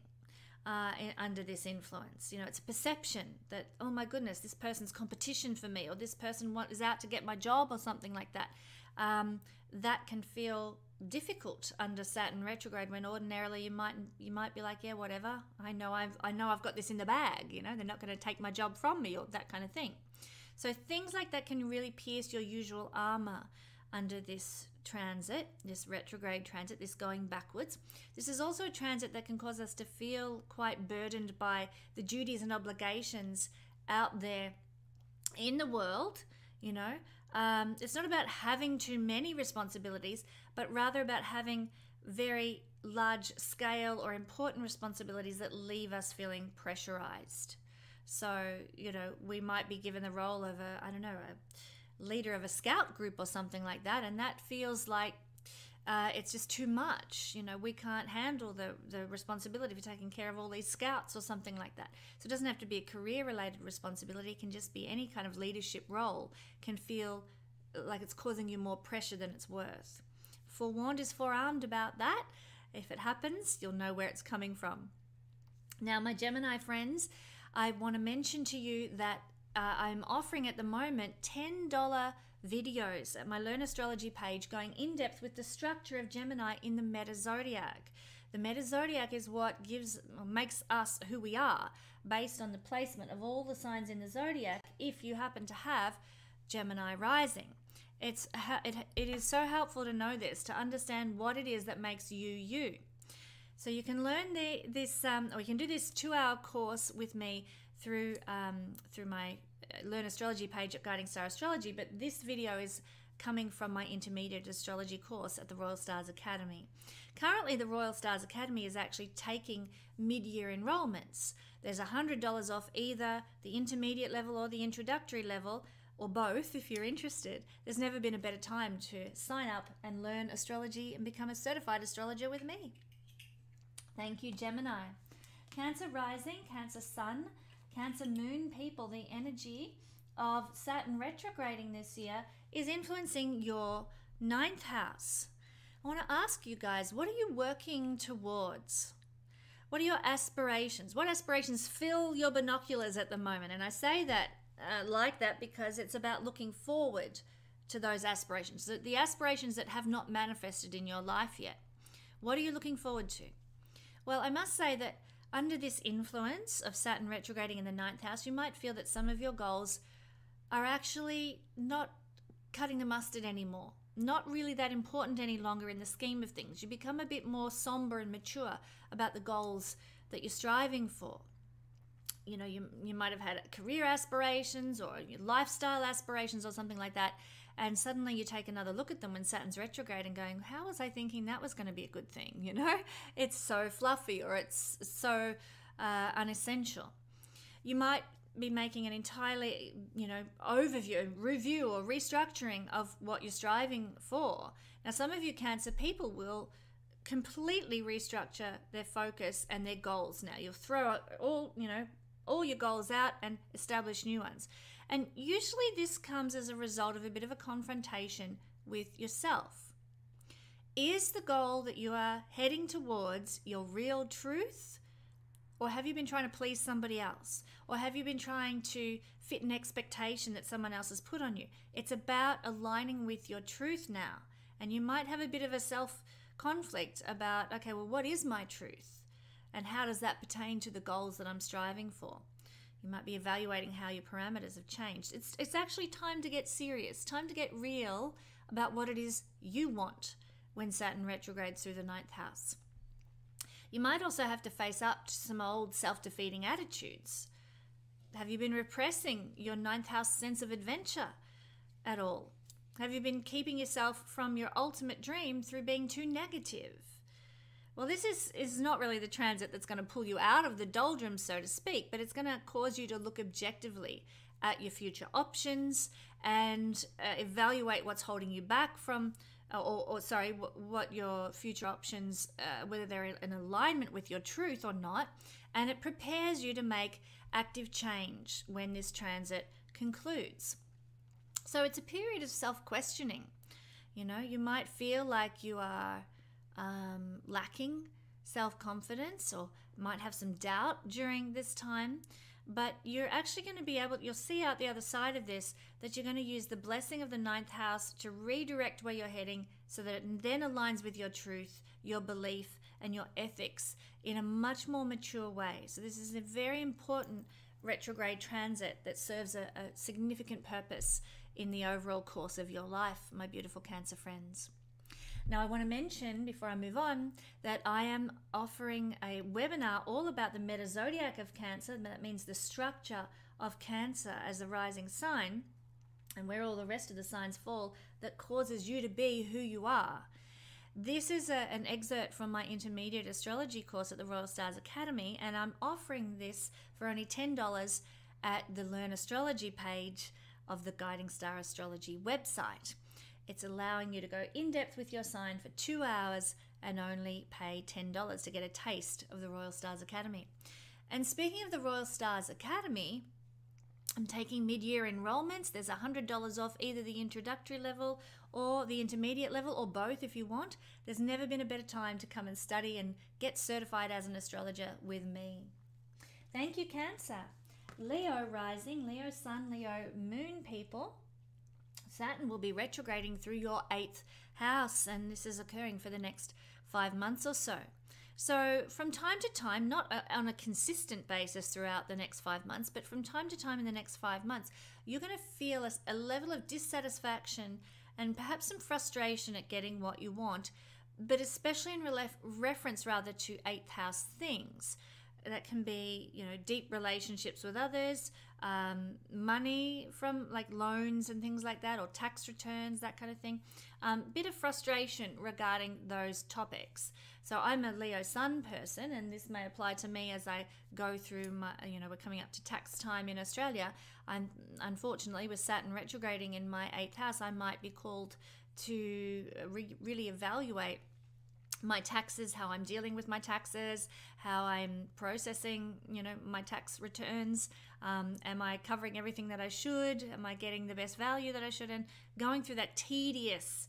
under this influence. It's a perception that, oh my goodness, this person's competition for me, or this person is out to get my job, or something like that. That can feel difficult under Saturn retrograde, when ordinarily you might be like, yeah, whatever, I know I've got this in the bag, they're not going to take my job from me, or that kind of thing. So things like that can really pierce your usual armor under this transit, this retrograde transit, this going backwards. This is also a transit that can cause us to feel quite burdened by the duties and obligations out there in the world. It's not about having too many responsibilities, but rather about having very large scale or important responsibilities that leave us feeling pressurized. So, we might be given the role of a leader of a scout group or something like that, and that feels like it's just too much. We can't handle the responsibility for taking care of all these scouts or something like that. So it doesn't have to be a career-related responsibility. It can just be any kind of leadership role can feel like it's causing you more pressure than it's worth. Forewarned is forearmed about that. If it happens, you'll know where it's coming from. Now, my Gemini friends, I want to mention to you that I'm offering at the moment $10 videos at my Learn Astrology page going in depth with the structure of Gemini in the Meta Zodiac. The Meta Zodiac is what makes us who we are, based on the placement of all the signs in the Zodiac if you happen to have Gemini rising. It is so helpful to know this, to understand what it is that makes you you. So you can learn or you can do this 2-hour course with me through my Learn Astrology page at Guiding Star Astrology, but this video is coming from my intermediate astrology course at the Royal Stars Academy. Currently, the Royal Stars Academy is actually taking mid-year enrollments. There's $100 off either the intermediate level or the introductory level, or both if you're interested. There's never been a better time to sign up and learn astrology and become a certified astrologer with me. Thank you, Gemini. Cancer rising, Cancer sun, Cancer moon people, the energy of Saturn retrograding this year is influencing your 9th house. I want to ask you guys, what are you working towards? What are your aspirations? What aspirations fill your binoculars at the moment? And I say that like that because it's about looking forward to those aspirations, the aspirations that have not manifested in your life yet. What are you looking forward to? Well, I must say that under this influence of Saturn retrograding in the 9th house, you might feel that some of your goals are actually not cutting the mustard anymore, not really that important any longer in the scheme of things. You become a bit more somber and mature about the goals that you're striving for. You might have had career aspirations or lifestyle aspirations or something like that, and suddenly you take another look at them when Saturn's retrograde and going, how was I thinking that was going to be a good thing? It's so fluffy, or it's so unessential. You might be making an entirely, overview, review, or restructuring of what you're striving for. Now, some of you Cancer people will completely restructure their focus and their goals. Now, you'll throw all your goals out and establish new ones. And usually this comes as a result of a bit of a confrontation with yourself. Is the goal that you are heading towards your real truth? Or have you been trying to please somebody else? Or have you been trying to fit an expectation that someone else has put on you? It's about aligning with your truth now. And you might have a bit of a self-conflict about, okay, well, what is my truth? And how does that pertain to the goals that I'm striving for? You might be evaluating how your parameters have changed. It's actually time to get serious, time to get real about what it is you want when Saturn retrogrades through the 9th house. You might also have to face up to some old self-defeating attitudes. Have you been repressing your 9th house sense of adventure at all? Have you been keeping yourself from your ultimate dream through being too negative? Well, this is not really the transit that's going to pull you out of the doldrums, so to speak, but it's going to cause you to look objectively at your future options and evaluate what's holding you back from, what your future options, whether they're in alignment with your truth or not. And it prepares you to make active change when this transit concludes. So it's a period of self-questioning. You might feel like you are lacking self-confidence or might have some doubt during this time, but you're actually going to be you'll see out the other side of this that you're going to use the blessing of the ninth house to redirect where you're heading so that it then aligns with your truth, your belief, and your ethics in a much more mature way. So this is a very important retrograde transit that serves a significant purpose in the overall course of your life, my beautiful Cancer friends. Now, I want to mention before I move on that I am offering a webinar all about the meta zodiac of Cancer. That means the structure of Cancer as a rising sign and where all the rest of the signs fall that causes you to be who you are. This is an excerpt from my intermediate astrology course at the Royal Stars Academy, and I'm offering this for only $10 at the Learn Astrology page of the Guiding Star Astrology website. It's allowing you to go in depth with your sign for 2 hours and only pay $10 to get a taste of the Royal Stars Academy. And speaking of the Royal Stars Academy, I'm taking mid-year enrollments. There's $100 off either the introductory level or the intermediate level, or both if you want. There's never been a better time to come and study and get certified as an astrologer with me. Thank you, Cancer. Leo rising, Leo sun, Leo moon people. Saturn will be retrograding through your 8th house, and this is occurring for the next 5 months or so. So from time to time, not on a consistent basis throughout the next 5 months, but from time to time in the next 5 months, you're going to feel a level of dissatisfaction and perhaps some frustration at getting what you want, but especially in reference rather to 8th house things. That can be, deep relationships with others, money from like loans and things like that, or tax returns, that kind of thing. Bit of frustration regarding those topics. So I'm a Leo Sun person, and this may apply to me as I go through my, we're coming up to tax time in Australia. Unfortunately, with Saturn retrograding in my 8th house, I might be called to really evaluate my taxes, how I'm dealing with my taxes, how I'm processing, my tax returns. Am I covering everything that I should? Am I getting the best value that I should? And going through that tedious,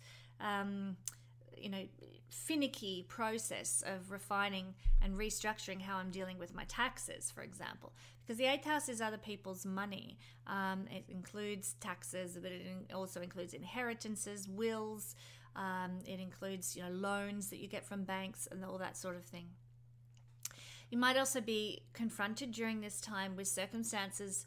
finicky process of refining and restructuring how I'm dealing with my taxes, for example. Because the 8th house is other people's money. It includes taxes, but it also includes inheritances, wills. It includes, loans that you get from banks and all that sort of thing. You might also be confronted during this time with circumstances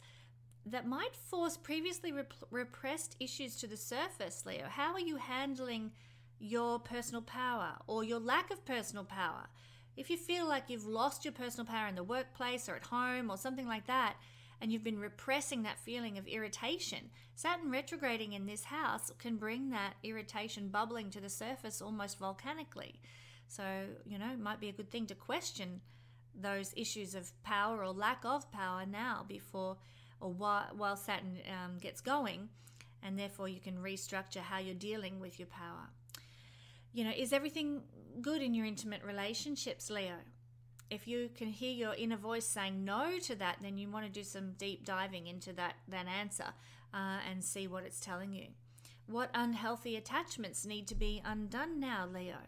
that might force previously repressed issues to the surface, Leo. How are you handling your personal power or your lack of personal power? If you feel like you've lost your personal power in the workplace or at home or something like that, and you've been repressing that feeling of irritation, Saturn retrograding in this house can bring that irritation bubbling to the surface almost volcanically. So, it might be a good thing to question those issues of power or lack of power now while Saturn gets going, and therefore you can restructure how you're dealing with your power. Is everything good in your intimate relationships, Leo? If you can hear your inner voice saying no to that, then you want to do some deep diving into that answer and see what it's telling you. What unhealthy attachments need to be undone now, Leo?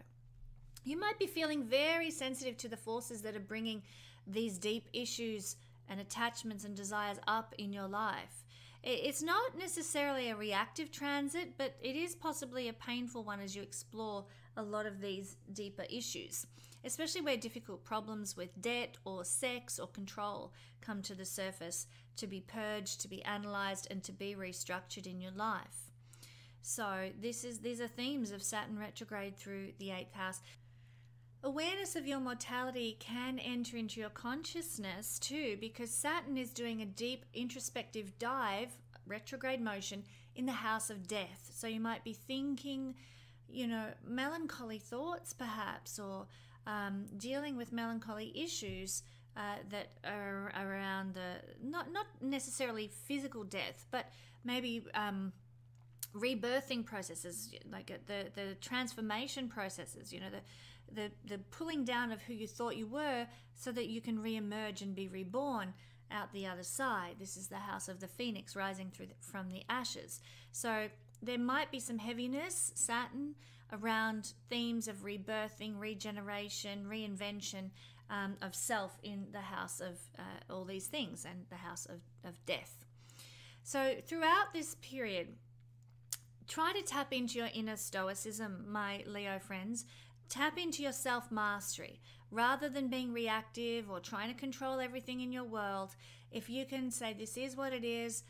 You might be feeling very sensitive to the forces that are bringing these deep issues and attachments and desires up in your life. It's not necessarily a reactive transit, but it is possibly a painful one as you explore a lot of these deeper issues, especially where difficult problems with debt or sex or control come to the surface to be purged, to be analyzed, and to be restructured in your life. So these are themes of Saturn retrograde through the 8th house. Awareness of your mortality can enter into your consciousness too, because Saturn is doing a deep introspective dive, retrograde motion, in the house of death. So you might be thinking, melancholy thoughts perhaps, or dealing with melancholy issues that are around the not necessarily physical death, but maybe rebirthing processes, like the transformation processes, the pulling down of who you thought you were so that you can re-emerge and be reborn out the other side. This is the house of the phoenix rising from the ashes. So there might be some heaviness, Saturn, around themes of rebirthing, regeneration, reinvention of self in the house of all these things, and the house of death. So throughout this period, try to tap into your inner stoicism, my Leo friends. Tap into your self-mastery. Rather than being reactive or trying to control everything in your world, if you can say, this is what it is,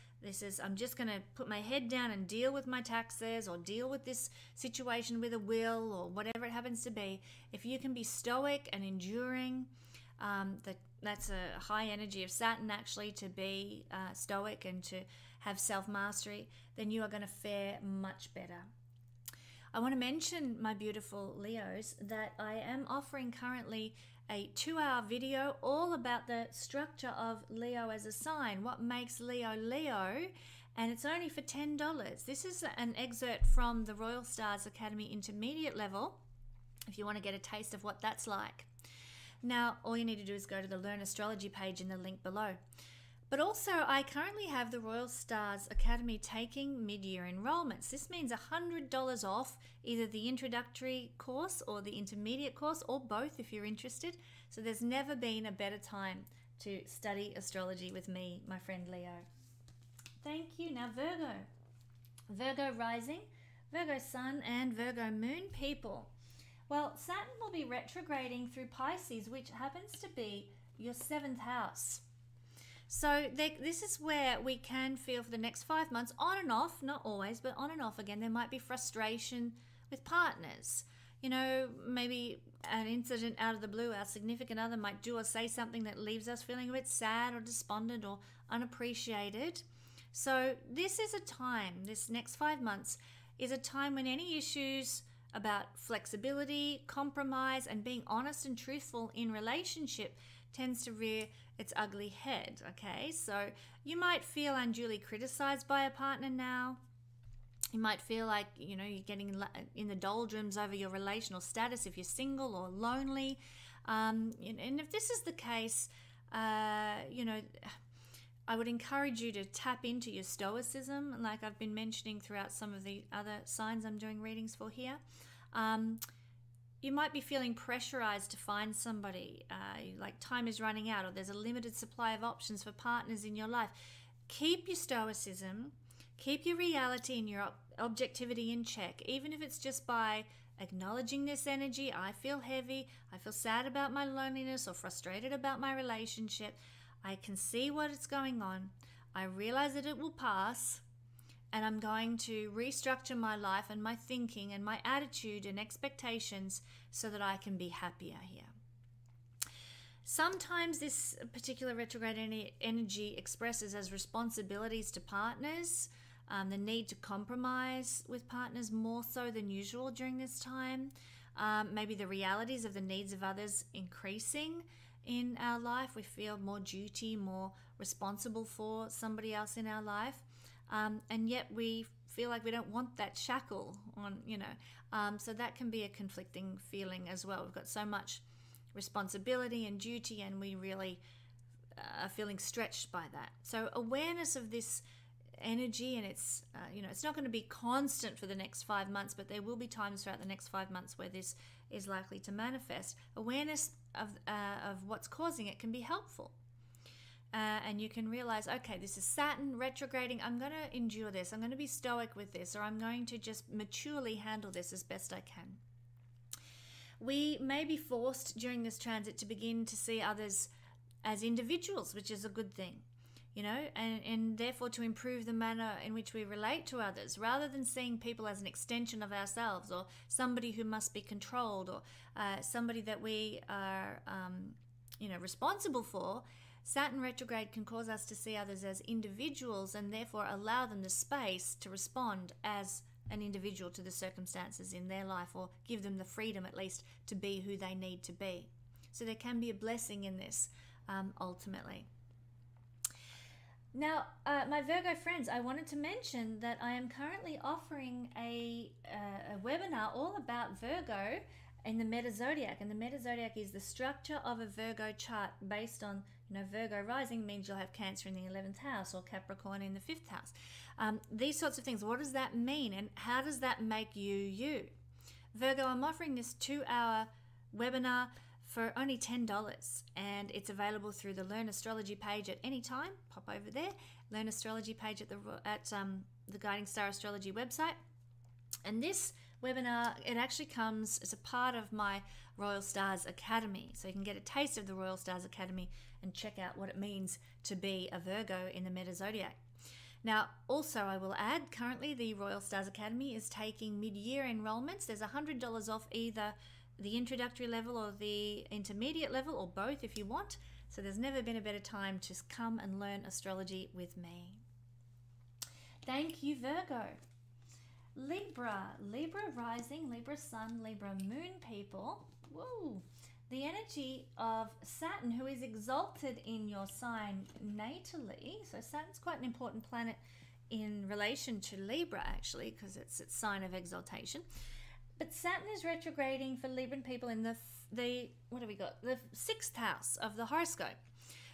I'm just going to put my head down and deal with my taxes, or deal with this situation with a will, or whatever it happens to be. If you can be stoic and enduring, that's a high energy of Saturn actually, to be stoic and to have self-mastery, then you are going to fare much better. I want to mention, my beautiful Leos, that I am offering currently a 2-hour video all about the structure of Leo as a sign, what makes Leo Leo, and it's only for $10. This is an excerpt from the Royal Stars Academy Intermediate level, if you want to get a taste of what that's like. Now, all you need to do is go to the Learn Astrology page in the link below. But also, I currently have the Royal Stars Academy taking mid-year enrollments. This means $100 off either the introductory course or the intermediate course, or both if you're interested. So there's never been a better time to study astrology with me, my friend Leo. Thank you. Now Virgo. Virgo rising, Virgo sun, and Virgo moon people. Well, Saturn will be retrograding through Pisces, which happens to be your 7th house. So this is where we can feel for the next 5 months, on and off, not always, but on and off again, there might be frustration with partners. Maybe an incident out of the blue, our significant other might do or say something that leaves us feeling a bit sad or despondent or unappreciated. So this is a time, this next 5 months is a time when any issues about flexibility, compromise, and being honest and truthful in relationship tends to rear its ugly head, okay? So you might feel unduly criticized by a partner now. You might feel like, you're getting in the doldrums over your relational status if you're single or lonely. And if this is the case, I would encourage you to tap into your stoicism, like I've been mentioning throughout some of the other signs I'm doing readings for here. You might be feeling pressurized to find somebody, like time is running out, or there's a limited supply of options for partners in your life. Keep your stoicism, keep your reality and your objectivity in check, even if it's just by acknowledging this energy. I feel heavy, I feel sad about my loneliness or frustrated about my relationship. I can see what is going on. I realize that it will pass, and I'm going to restructure my life and my thinking and my attitude and expectations so that I can be happier here. Sometimes this particular retrograde energy expresses as responsibilities to partners, the need to compromise with partners more so than usual during this time. Maybe the realities of the needs of others increasing in our life. We feel more duty, more responsible for somebody else in our life. And yet we feel like we don't want that shackle on, so that can be a conflicting feeling as well. We've got so much responsibility and duty, and we really are feeling stretched by that. So awareness of this energy, and it's not going to be constant for the next 5 months, but there will be times throughout the next 5 months where this is likely to manifest. Awareness of what's causing it can be helpful. And you can realize, okay, this is Saturn retrograding. I'm going to endure this. I'm going to be stoic with this, or I'm going to just maturely handle this as best I can. We may be forced during this transit to begin to see others as individuals, which is a good thing, and therefore to improve the manner in which we relate to others, rather than seeing people as an extension of ourselves, or somebody who must be controlled, or somebody that we are, responsible for. Saturn retrograde can cause us to see others as individuals and therefore allow them the space to respond as an individual to the circumstances in their life, or give them the freedom at least to be who they need to be. So there can be a blessing in this ultimately. Now, my Virgo friends, I wanted to mention that I am currently offering a webinar all about Virgo in the Meta-Zodiac. And the Meta-Zodiac is the structure of a Virgo chart based on, Virgo rising means you'll have Cancer in the 11th house or Capricorn in the 5th house. These sorts of things. What does that mean, and how does that make you you? Virgo, I'm offering this 2-hour webinar for only $10, and it's available through the Learn Astrology page at any time. Pop over there, Learn Astrology page at the Guiding Star Astrology website. And this webinar, it actually comes as a part of my Royal Stars Academy. So you can get a taste of the Royal Stars Academy and check out what it means to be a Virgo in the Meta-Zodiac. Now, also I will add, currently the Royal Stars Academy is taking mid-year enrollments. There's $100 off either the introductory level or the intermediate level, or both if you want. So there's never been a better time to come and learn astrology with me. Thank you, Virgo. Libra rising, Libra sun, Libra moon people. Woo! The energy of Saturn, who is exalted in your sign natally. So Saturn's quite an important planet in relation to Libra, actually, because it's its sign of exaltation. But Saturn is retrograding for Libran people in the what have we got? The 6th house of the horoscope.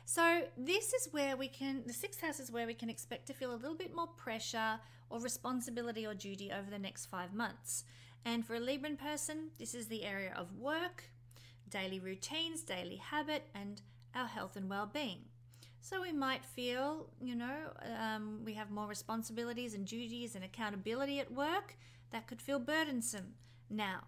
So this is where the 6th house is where we can expect to feel a little bit more pressure or responsibility or duty over the next 5 months. And for a Libran person, this is the area of work, daily routines, daily habit, and our health and well-being. So we might feel, we have more responsibilities and duties and accountability at work. That could feel burdensome. Now,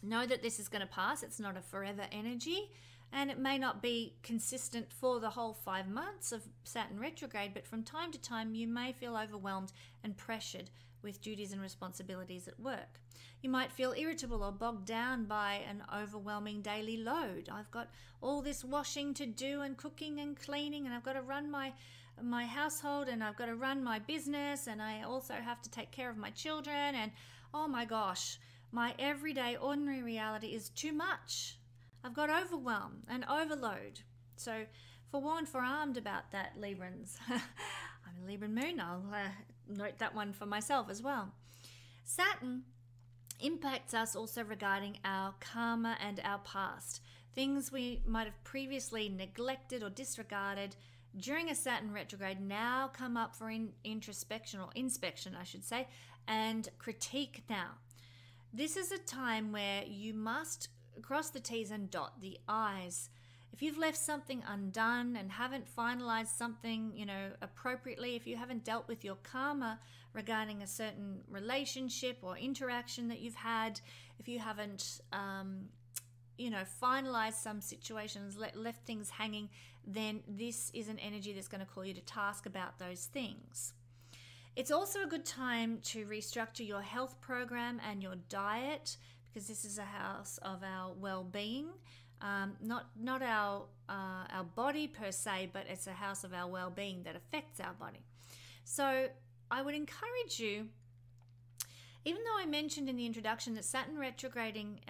know that this is going to pass. It's not a forever energy, and it may not be consistent for the whole 5 months of Saturn retrograde, but from time to time you may feel overwhelmed and pressured with duties and responsibilities at work. You might feel irritable or bogged down by an overwhelming daily load. I've got all this washing to do and cooking and cleaning, and I've got to run my household, and I've got to run my business, and I also have to take care of my children, and oh my gosh, my everyday ordinary reality is too much. I've got overwhelm and overload. So forewarned, forearmed about that, Librans. I'm a Libran moon. I'll note that one for myself as well. Saturn impacts us also regarding our karma and our past. Things we might have previously neglected or disregarded during a Saturn retrograde now come up for introspection, or inspection, I should say, and critique now. This is a time where you must cross the T's and dot the I's. If you've left something undone and haven't finalized something, appropriately, if you haven't dealt with your karma regarding a certain relationship or interaction that you've had, if you haven't, finalized some situations, left things hanging, then this is an energy that's going to call you to task about those things. It's also a good time to restructure your health program and your diet, because this is a house of our well-being, not our body per se, but it's a house of our well-being that affects our body. So I would encourage you, even though I mentioned in the introduction that Saturn retrograding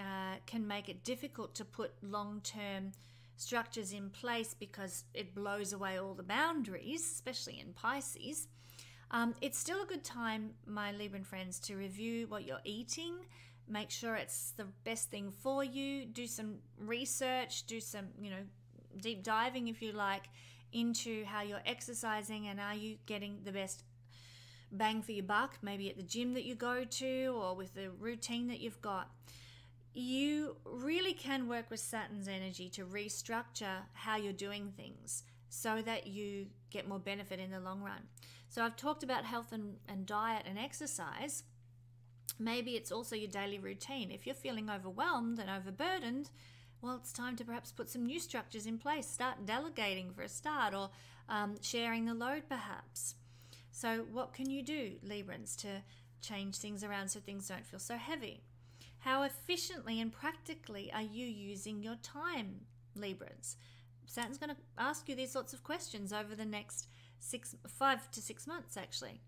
can make it difficult to put long-term structures in place because it blows away all the boundaries, especially in Pisces, it's still a good time, my Libran friends, to review what you're eating. Make sure it's the best thing for you. Do some research, do some, deep diving, if you like, into how you're exercising and are you getting the best bang for your buck, maybe at the gym that you go to or with the routine that you've got. You really can work with Saturn's energy to restructure how you're doing things so that you get more benefit in the long run. So I've talked about health and diet and exercise. Maybe it's also your daily routine. If you're feeling overwhelmed and overburdened, well, it's time to perhaps put some new structures in place. Start delegating for a start, or sharing the load perhaps. So what can you do, Librans, to change things around so things don't feel so heavy? How efficiently and practically are you using your time, Librans? Saturn's going to ask you these sorts of questions over the next 5 to 6 months, actually.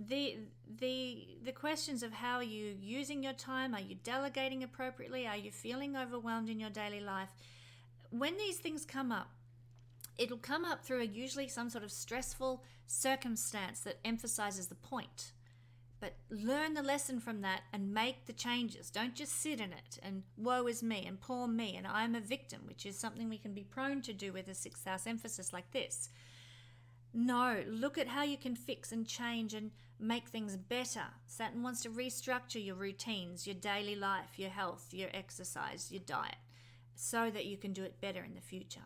the questions of how are you using your time, are you delegating appropriately, are you feeling overwhelmed in your daily life, when these things come up, it'll come up through usually some sort of stressful circumstance that emphasizes the point. But learn the lesson from that and make the changes. Don't just sit in it and woe is me and poor me and I'm a victim, which is something we can be prone to do with a sixth house emphasis like this. No, look at how you can fix and change and make things better. Saturn wants to restructure your routines, your daily life, your health, your exercise, your diet, so that you can do it better in the future.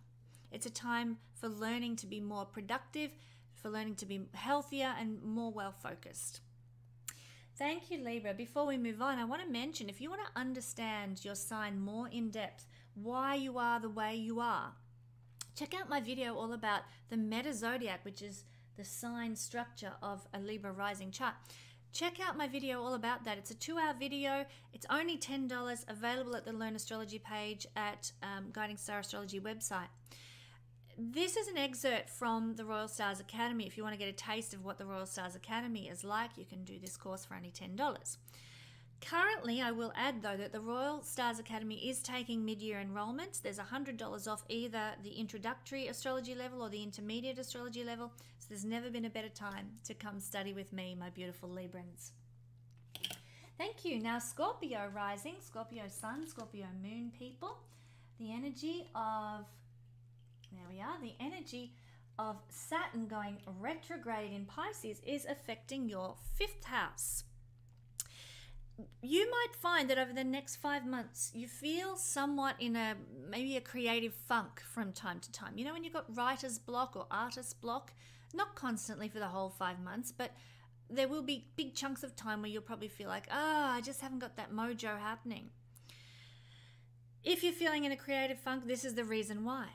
It's a time for learning to be more productive, for learning to be healthier and more well-focused. Thank you, Libra. Before we move on, I want to mention, if you want to understand your sign more in depth, why you are the way you are, check out my video all about the Meta Zodiac, which is the sign structure of a Libra rising chart. Check out my video all about that. It's a 2-hour video. It's only $10, available at the Learn Astrology page at Guiding Star Astrology website. This is an excerpt from the Royal Stars Academy. If you want to get a taste of what the Royal Stars Academy is like, you can do this course for only $10. Currently, I will add though that the Royal Stars Academy is taking mid-year enrollments. There's $100 off either the introductory astrology level or the intermediate astrology level. So there's never been a better time to come study with me, my beautiful Librans. Thank you. Now Scorpio rising, Scorpio sun, Scorpio moon people. The energy of, there we are, the energy of Saturn going retrograde in Pisces is affecting your 5th house. You might find that over the next 5 months, you feel somewhat in maybe a creative funk from time to time. You know, when you've got writer's block or artist block, not constantly for the whole 5 months, but there will be big chunks of time where you'll probably feel like, I just haven't got that mojo happening. If you're feeling in a creative funk, this is the reason why.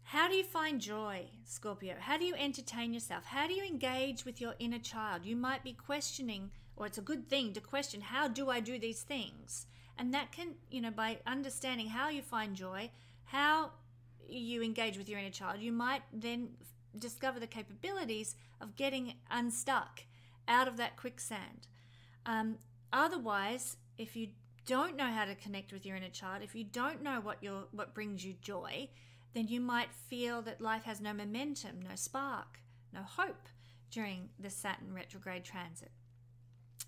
How do you find joy, Scorpio? How do you entertain yourself? How do you engage with your inner child? You might be questioning, or it's a good thing to question, how do I do these things? And that can, by understanding how you find joy, how you engage with your inner child, you might then discover the capabilities of getting unstuck out of that quicksand. Otherwise, if you don't know how to connect with your inner child, if you don't know what brings you joy, then you might feel that life has no momentum, no spark, no hope during the Saturn retrograde transit.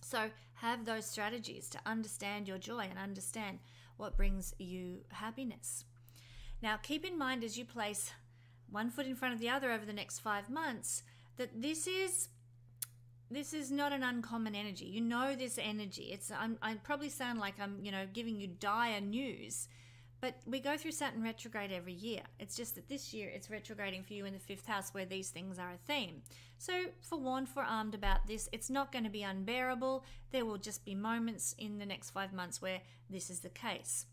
So have those strategies to understand your joy and understand what brings you happiness. Now keep in mind, as you place one foot in front of the other over the next 5 months, that this is not an uncommon energy. You know this energy. I probably sound like I'm giving you dire news, but we go through Saturn retrograde every year. It's just that this year it's retrograding for you in the 5th house where these things are a theme. So forewarned, forearmed about this. It's not going to be unbearable. There will just be moments in the next 5 months where this is the case.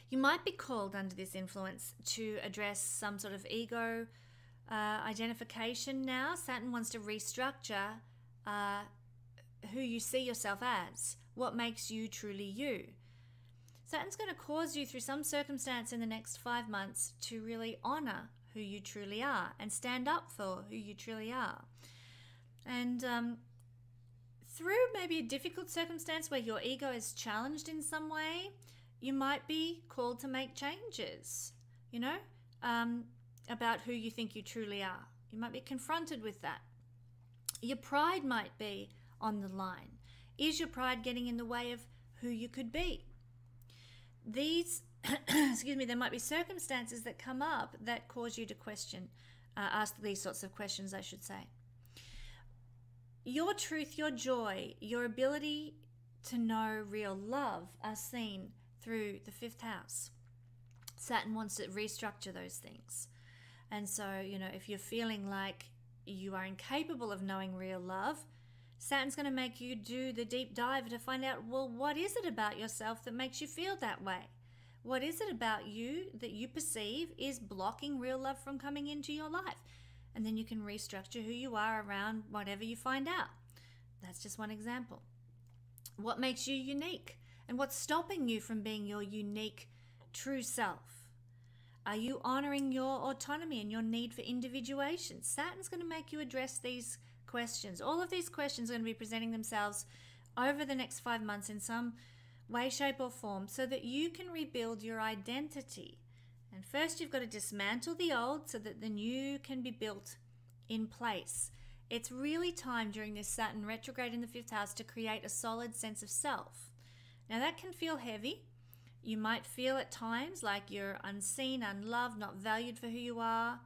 You might be called under this influence to address some sort of ego identification now. Saturn wants to restructure who you see yourself as, what makes you truly you. Saturn's going to cause you through some circumstance in the next 5 months to really honor who you truly are and stand up for who you truly are. And through maybe a difficult circumstance where your ego is challenged in some way, you might be called to make changes, about who you think you truly are. You might be confronted with that. Your pride might be on the line. Is your pride getting in the way of who you could be? These, there might be circumstances that come up that cause you to question, ask these sorts of questions, I should say. Your truth, your joy, your ability to know real love are seen through the 5th house. Saturn wants to restructure those things. And so, if you're feeling like you are incapable of knowing real love, Saturn's going to make you do the deep dive to find out, well, what is it about yourself that makes you feel that way? What is it about you that you perceive is blocking real love from coming into your life? And then you can restructure who you are around whatever you find out. That's just one example. What makes you unique? And what's stopping you from being your unique, true self? Are you honoring your autonomy and your need for individuation? Saturn's going to make you address these questions. All of these questions are going to be presenting themselves over the next 5 months in some way, shape, or form so that you can rebuild your identity. And first, you've got to dismantle the old so that the new can be built in place. It's really time during this Saturn retrograde in the 5th house to create a solid sense of self. Now, that can feel heavy. You might feel at times like you're unseen, unloved, not valued for who you are.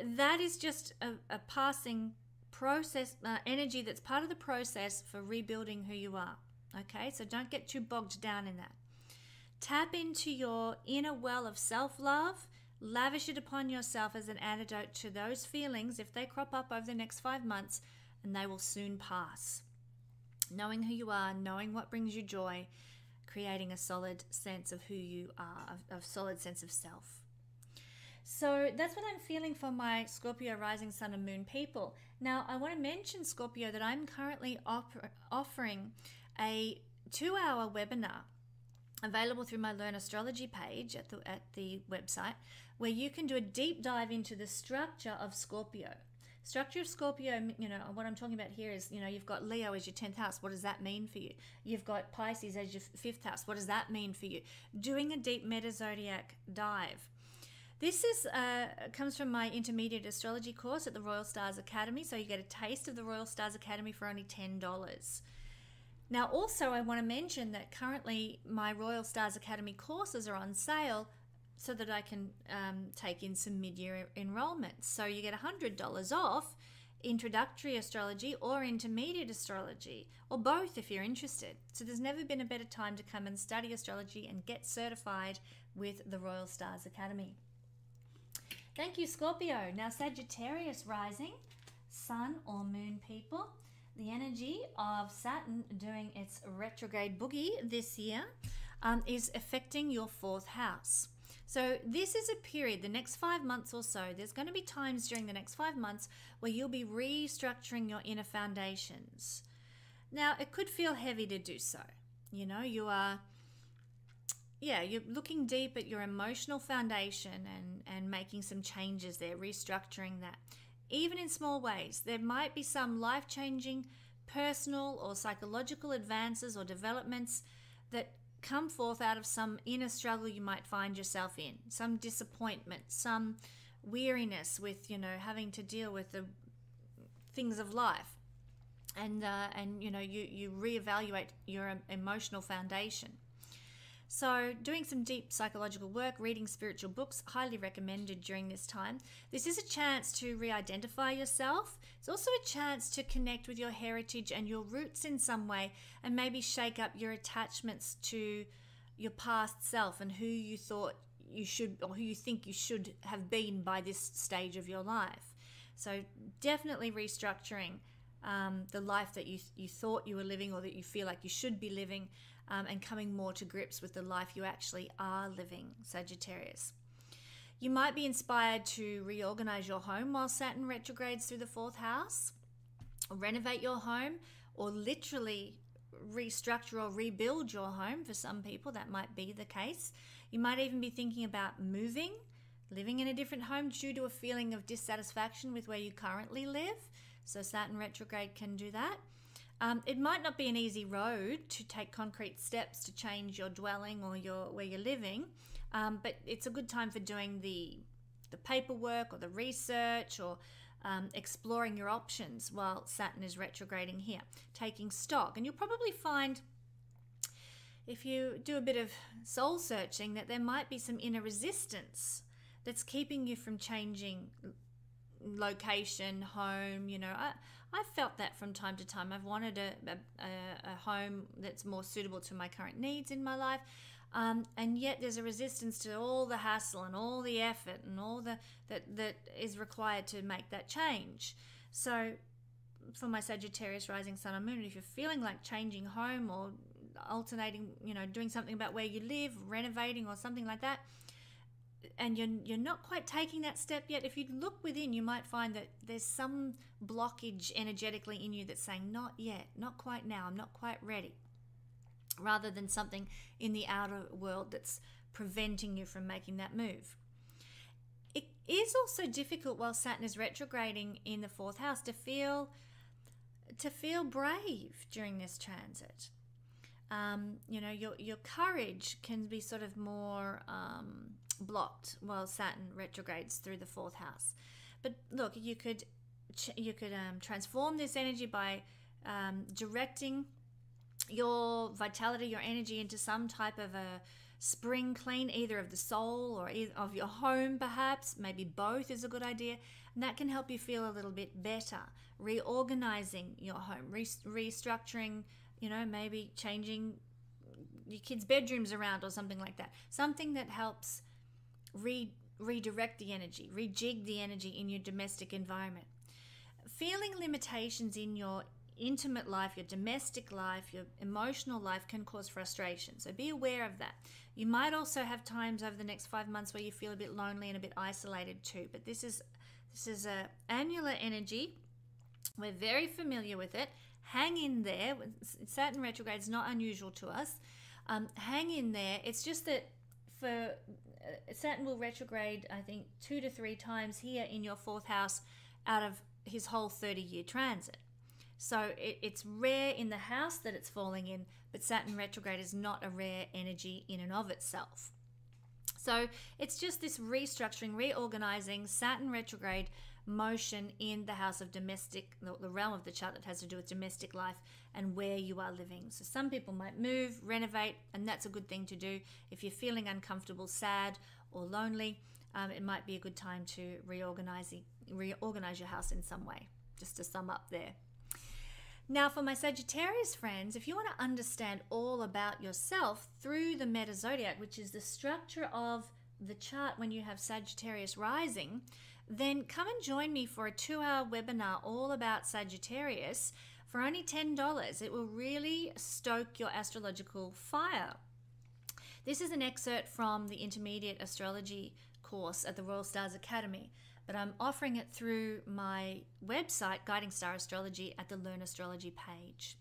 That is just a passing process, energy that's part of the process for rebuilding who you are. Okay, so don't get too bogged down in that. Tap into your inner well of self-love. Lavish it upon yourself as an antidote to those feelings if they crop up over the next 5 months, and they will soon pass. Knowing who you are, knowing what brings you joy, creating a solid sense of who you are, a solid sense of self. So that's what I'm feeling for my Scorpio rising sun and moon people. Now, I want to mention, Scorpio, that I'm currently offering a 2-hour webinar available through my Learn Astrology page at the website, where you can do a deep dive into the structure of Scorpio. Structure of Scorpio, you know, what I'm talking about here is, you know, you've got Leo as your 10th house. What does that mean for you? You've got Pisces as your 5th house. What does that mean for you? Doing a deep meta-zodiac dive. This is comes from my intermediate astrology course at the Royal Stars Academy, so you get a taste of the Royal Stars Academy for only $10. Now, also, I want to mention that currently my Royal Stars Academy courses are on sale so that I can take in some mid-year enrollments. So you get $100 off introductory astrology or intermediate astrology, or both if you're interested. So there's never been a better time to come and study astrology and get certified with the Royal Stars Academy. Thank you, Scorpio. Now, Sagittarius rising, sun or moon people. The energy of Saturn doing its retrograde boogie this year is affecting your 4th house. So this is a period, the next 5 months or so, there's going to be times during the next 5 months where you'll be restructuring your inner foundations. Now, it could feel heavy to do so. You know, you're looking deep at your emotional foundation and making some changes there, restructuring that. Even in small ways, there might be some life-changing personal or psychological advances or developments that come forth out of some inner struggle you might find yourself in, some disappointment, some weariness with, you know, having to deal with the things of life. And you know, you reevaluate your emotional foundation. So doing some deep psychological work, reading spiritual books, highly recommended during this time. This is a chance to re-identify yourself. It's also a chance to connect with your heritage and your roots in some way, and maybe shake up your attachments to your past self and who you thought you should, or who you think you should have been by this stage of your life. So definitely restructuring the life that you thought you were living, or that you feel like you should be living, and coming more to grips with the life you actually are living, Sagittarius. You might be inspired to reorganize your home while Saturn retrogrades through the 4th house, or renovate your home, or literally restructure or rebuild your home. For some people, that might be the case. You might even be thinking about moving, living in a different home due to a feeling of dissatisfaction with where you currently live. So Saturn retrograde can do that. It might not be an easy road to take concrete steps to change your dwelling or where you're living, but it's a good time for doing the paperwork or the research, or exploring your options while Saturn is retrograding here, taking stock. And you'll probably find, if you do a bit of soul searching, that there might be some inner resistance that's keeping you from changing location, home. You know, I've felt that from time to time. I've wanted a home that's more suitable to my current needs in my life, and yet there's a resistance to all the hassle and all the effort and all that is required to make that change. So for my Sagittarius rising sun and moon, if you're feeling like changing home or alternating, you know, doing something about where you live, renovating or something like that, and you're not quite taking that step yet, if you look within, you might find that there's some blockage energetically in you that's saying, not yet, not quite now, I'm not quite ready, rather than something in the outer world that's preventing you from making that move. is also difficult while Saturn is retrograding in the fourth house to feel brave during this transit. Your courage can be sort of more blocked while Saturn retrogrades through the fourth house. But look, you could transform this energy by directing your vitality, your energy into some type of a spring clean, either of the soul or of your home, perhaps. Maybe both is a good idea. And that can help you feel a little bit better. Reorganizing your home, restructuring, maybe changing your kids' bedrooms around or something like that. Something that helps redirect the energy, rejig the energy in your domestic environment. Feeling limitations in your intimate life, your domestic life, your emotional life can cause frustration. So be aware of that. You might also have times over the next 5 months where you feel a bit lonely and a bit isolated too. But this is a annular energy. We're very familiar with it. Hang in there. Saturn retrograde is not unusual to us. Hang in there. It's just that for Saturn will retrograde, I think, 2 to 3 times here in your fourth house out of his whole 30-year transit. So it's rare in the house that it's falling in, but Saturn retrograde is not a rare energy in and of itself. So it's just this restructuring, reorganizing Saturn retrograde motion in the house of domestic, the realm of the chart that has to do with domestic life and where you are living. So some people might move, renovate, and that's a good thing to do. If you're feeling uncomfortable, sad, or lonely, it might be a good time to reorganize your house in some way, just to sum up there. Now, for my Sagittarius friends, if you want to understand all about yourself through the Meta Zodiac, which is the structure of the chart when you have Sagittarius rising, then come and join me for a 2-hour webinar all about Sagittarius for only $10. It will really stoke your astrological fire. This is an excerpt from the Intermediate Astrology course at the Royal Stars Academy, but I'm offering it through my website, Guiding Star Astrology, at the Learn Astrology page.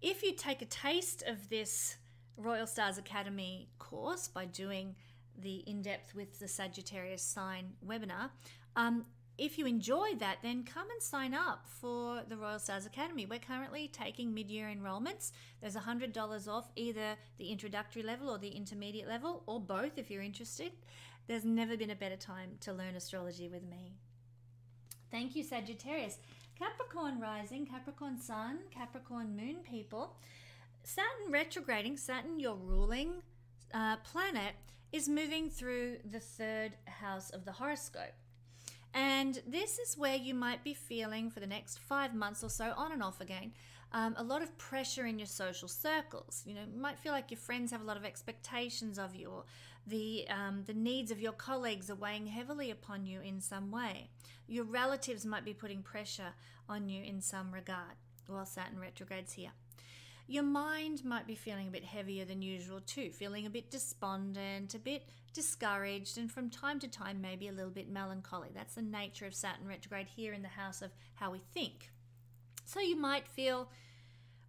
If you take a taste of this Royal Stars Academy course by doing the In-Depth with the Sagittarius Sign webinar, if you enjoy that, then come and sign up for the Royal Stars Academy. We're currently taking mid-year enrollments. There's $100 off either the introductory level or the intermediate level, or both if you're interested. There's never been a better time to learn astrology with me. Thank you, Sagittarius. Capricorn rising, Capricorn sun, Capricorn moon people. Saturn retrograding, Saturn, your ruling planet, is moving through the 3rd house of the horoscope. And this is where you might be feeling for the next 5 months or so, on and off again, a lot of pressure in your social circles. You might feel like your friends have a lot of expectations of you, or the needs of your colleagues are weighing heavily upon you in some way. Your relatives might be putting pressure on you in some regard while Saturn retrogrades here. Your mind might be feeling a bit heavier than usual too, feeling a bit despondent, a bit discouraged, and from time to time maybe a little bit melancholy. That's the nature of Saturn retrograde here in the house of how we think. So you might feel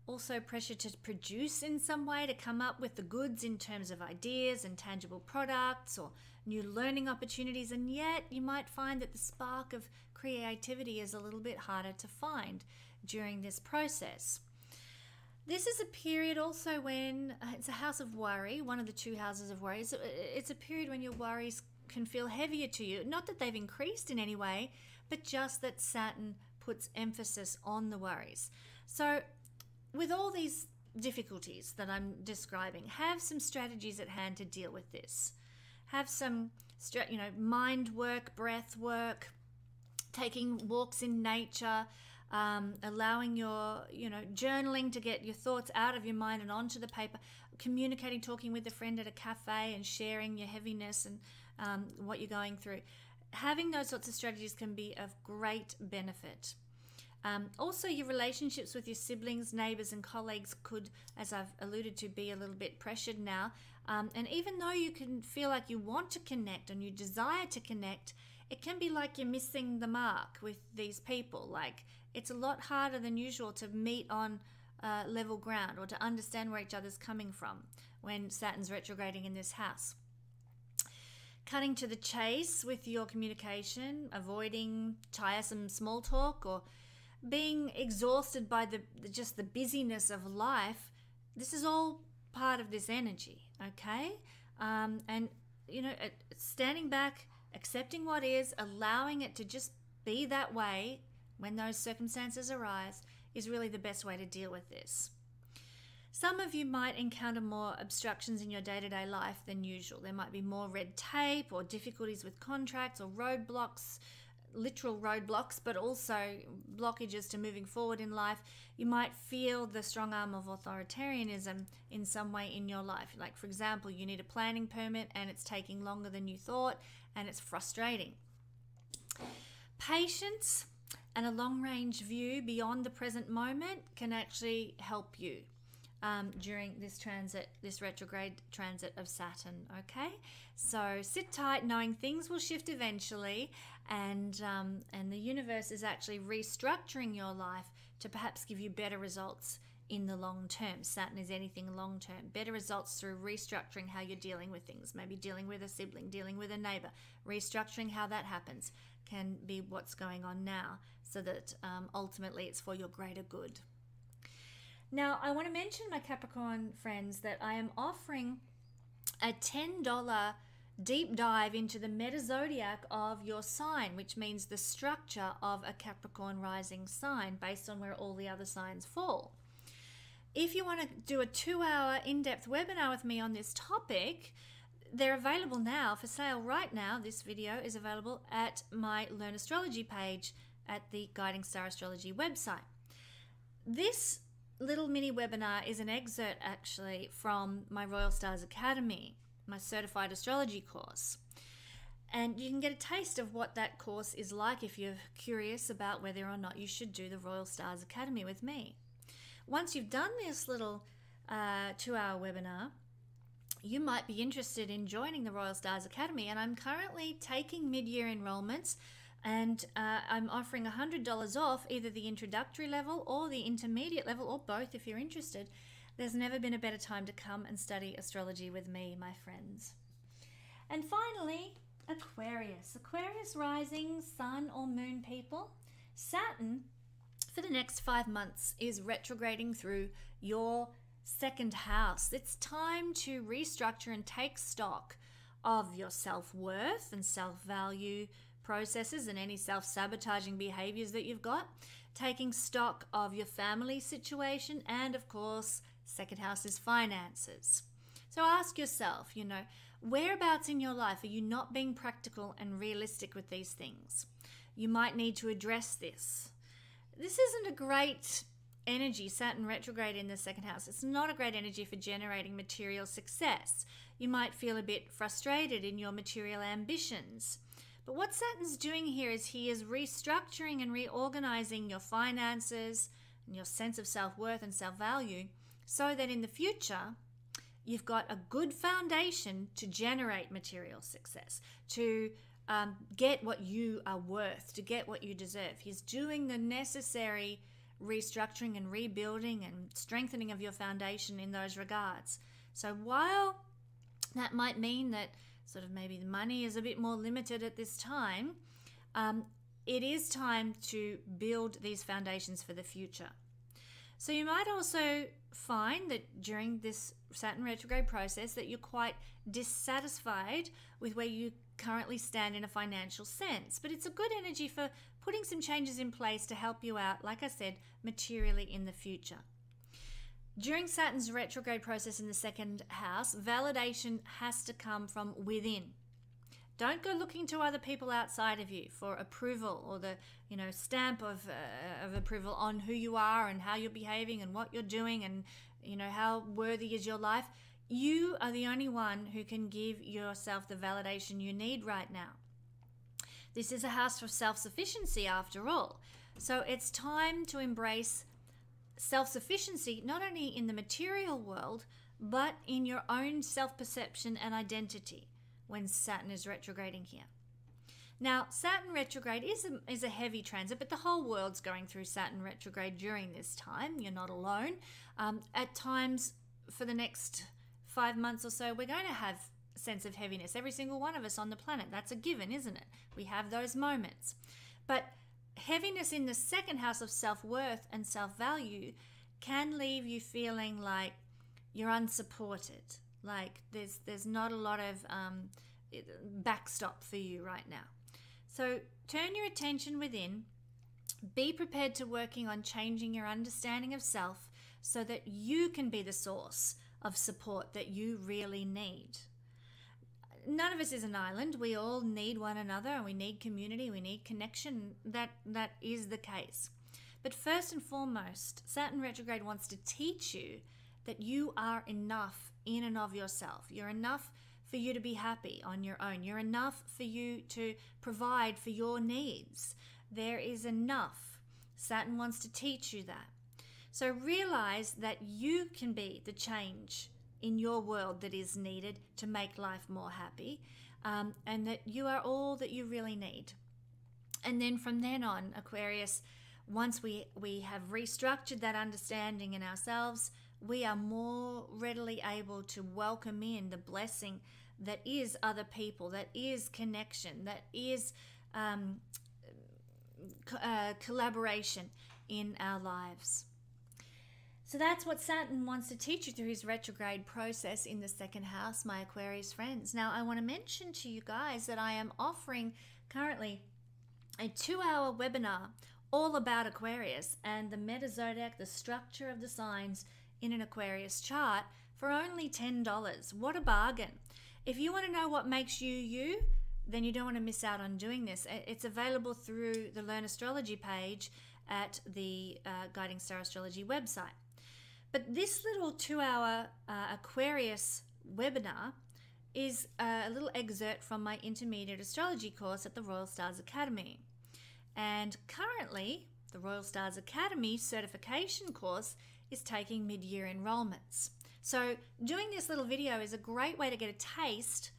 also pressure to produce in some way, to come up with the goods in terms of ideas and tangible products or new learning opportunities, and yet you might find that the spark of creativity is a little bit harder to find during this process. This is a period also when it's a house of worry, one of the 2 houses of worry. It's a period when your worries can feel heavier to you. Not that they've increased in any way, but just that Saturn puts emphasis on the worries. So with all these difficulties that I'm describing, have some strategies at hand to deal with this. Have some, mind work, breath work, taking walks in nature, allowing your, journaling to get your thoughts out of your mind and onto the paper, communicating, talking with a friend at a cafe and sharing your heaviness and what you're going through. Having those sorts of strategies can be of great benefit. Also, your relationships with your siblings, neighbours and colleagues could, as I've alluded to, be a little bit pressured now. And even though you can feel like you want to connect and you desire to connect, it can be like you're missing the mark with these people. Like, it's a lot harder than usual to meet on level ground or to understand where each other's coming from when Saturn's retrograding in this house. cutting to the chase with your communication, avoiding tiresome small talk, or being exhausted by just the busyness of life. This is all part of this energy, okay? And standing back, accepting what is, allowing it to just be that way when those circumstances arise is really the best way to deal with this. Some of you might encounter more obstructions in your day-to-day life than usual. There might be more red tape or difficulties with contracts or roadblocks, literal roadblocks, but also blockages to moving forward in life. You might feel the strong arm of authoritarianism in some way in your life. Like, for example, you need a planning permit and it's taking longer than you thought, and it's frustrating. Patience and a long-range view beyond the present moment can actually help you during this transit, this retrograde transit of Saturn, okay? So sit tight, knowing things will shift eventually, and the universe is actually restructuring your life to perhaps give you better results in the long term. Saturn is anything long term. Better results through restructuring how you're dealing with things, maybe dealing with a sibling, dealing with a neighbor. Restructuring how that happens can be what's going on now, so that ultimately it's for your greater good. Now, I want to mention, my Capricorn friends, that I am offering a $10 deep dive into the meta-zodiac of your sign, which means the structure of a Capricorn rising sign based on where all the other signs fall. If you want to do a 2-hour in-depth webinar with me on this topic, they're available now for sale right now. This video is available at my Learn Astrology page at the Guiding Star Astrology website. This little mini webinar is an excerpt actually from my Royal Stars Academy, my certified astrology course. And you can get a taste of what that course is like if you're curious about whether or not you should do the Royal Stars Academy with me. Once you've done this little 2-hour webinar, you might be interested in joining the Royal Stars Academy, and I'm currently taking mid-year enrollments, and I'm offering $100 off either the introductory level or the intermediate level, or both if you're interested. There's never been a better time to come and study astrology with me, my friends. And finally, Aquarius. Aquarius rising sun or moon people. Saturn, for the next 5 months, is retrograding through your second house. It's time to restructure and take stock of your self-worth and self-value processes and any self-sabotaging behaviors that you've got, taking stock of your family situation, and of course, second house is finances. So ask yourself, whereabouts in your life are you not being practical and realistic with these things? You might need to address this. This isn't a great energy, Saturn retrograde in the second house. It's not a great energy for generating material success. You might feel a bit frustrated in your material ambitions. But what Saturn's doing here is he is restructuring and reorganizing your finances and your sense of self-worth and self-value, so that in the future, you've got a good foundation to generate material success, to get what you are worth, to get what you deserve. He's doing the necessary restructuring and rebuilding and strengthening of your foundation in those regards. So while that might mean that sort of maybe the money is a bit more limited at this time, it is time to build these foundations for the future. So you might also find that during this Saturn retrograde process that you're quite dissatisfied with where you currently stand in a financial sense. But it's a good energy for putting some changes in place to help you out, like I said, materially in the future. During Saturn's retrograde process in the second house, validation has to come from within. Don't go looking to other people outside of you for approval, or the stamp of approval on who you are and how you're behaving and what you're doing and how worthy is your life. You are the only one who can give yourself the validation you need right now. This is a house for self-sufficiency after all. So it's time to embrace self-sufficiency, not only in the material world, but in your own self-perception and identity when Saturn is retrograding here. Now, Saturn retrograde is a heavy transit, but the whole world's going through Saturn retrograde during this time. You're not alone. At times, for the next 5 months or so, we're going to have sense of heaviness. Every single one of us on the planet. That's a given, isn't it? We have those moments. But heaviness in the second house of self-worth and self-value can leave you feeling like you're unsupported, like there's not a lot of backstop for you right now. So turn your attention within. Be prepared to working on changing your understanding of self so that you can be the source of support that you really need. None of us is an island. We all need one another, and we need community, we need connection. That is the case. But first and foremost, Saturn retrograde wants to teach you that you are enough in and of yourself. You're enough for you to be happy on your own. You're enough for you to provide for your needs. There is enough. Saturn wants to teach you that. So realize that you can be the change in your world that is needed to make life more happy, and that you are all that you really need. And then from then on, Aquarius, once we have restructured that understanding in ourselves, we are more readily able to welcome in the blessing that is other people, that is connection, that is collaboration in our lives. So that's what Saturn wants to teach you through his retrograde process in the second house, my Aquarius friends. Now, I want to mention to you guys that I am offering currently a 2-hour webinar all about Aquarius and the meta zodiac, the structure of the signs in an Aquarius chart, for only $10. What a bargain. If you want to know what makes you you, then you don't want to miss out on doing this. It's available through the Learn Astrology page at the Guiding Star Astrology website. But this little 2-hour Aquarius webinar is a little excerpt from my intermediate astrology course at the Royal Stars Academy. And currently, the Royal Stars Academy certification course is taking mid-year enrollments. So doing this little video is a great way to get a taste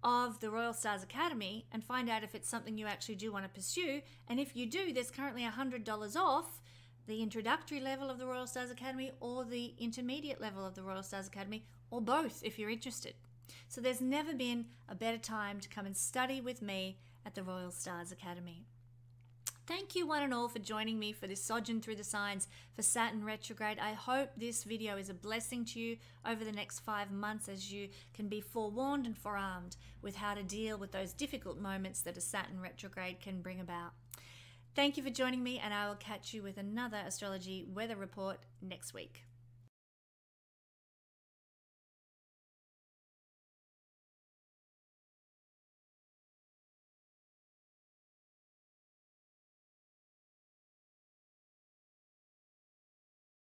of the Royal Stars Academy and find out if it's something you actually do want to pursue. And if you do, there's currently $100 off the introductory level of the Royal Stars Academy or the intermediate level of the Royal Stars Academy, or both if you're interested. So there's never been a better time to come and study with me at the Royal Stars Academy. Thank you one and all for joining me for this Sojourn Through the Signs for Saturn retrograde. I hope this video is a blessing to you over the next 5 months as you can be forewarned and forearmed with how to deal with those difficult moments that a Saturn retrograde can bring about. Thank you for joining me, and I will catch you with another astrology weather report next week.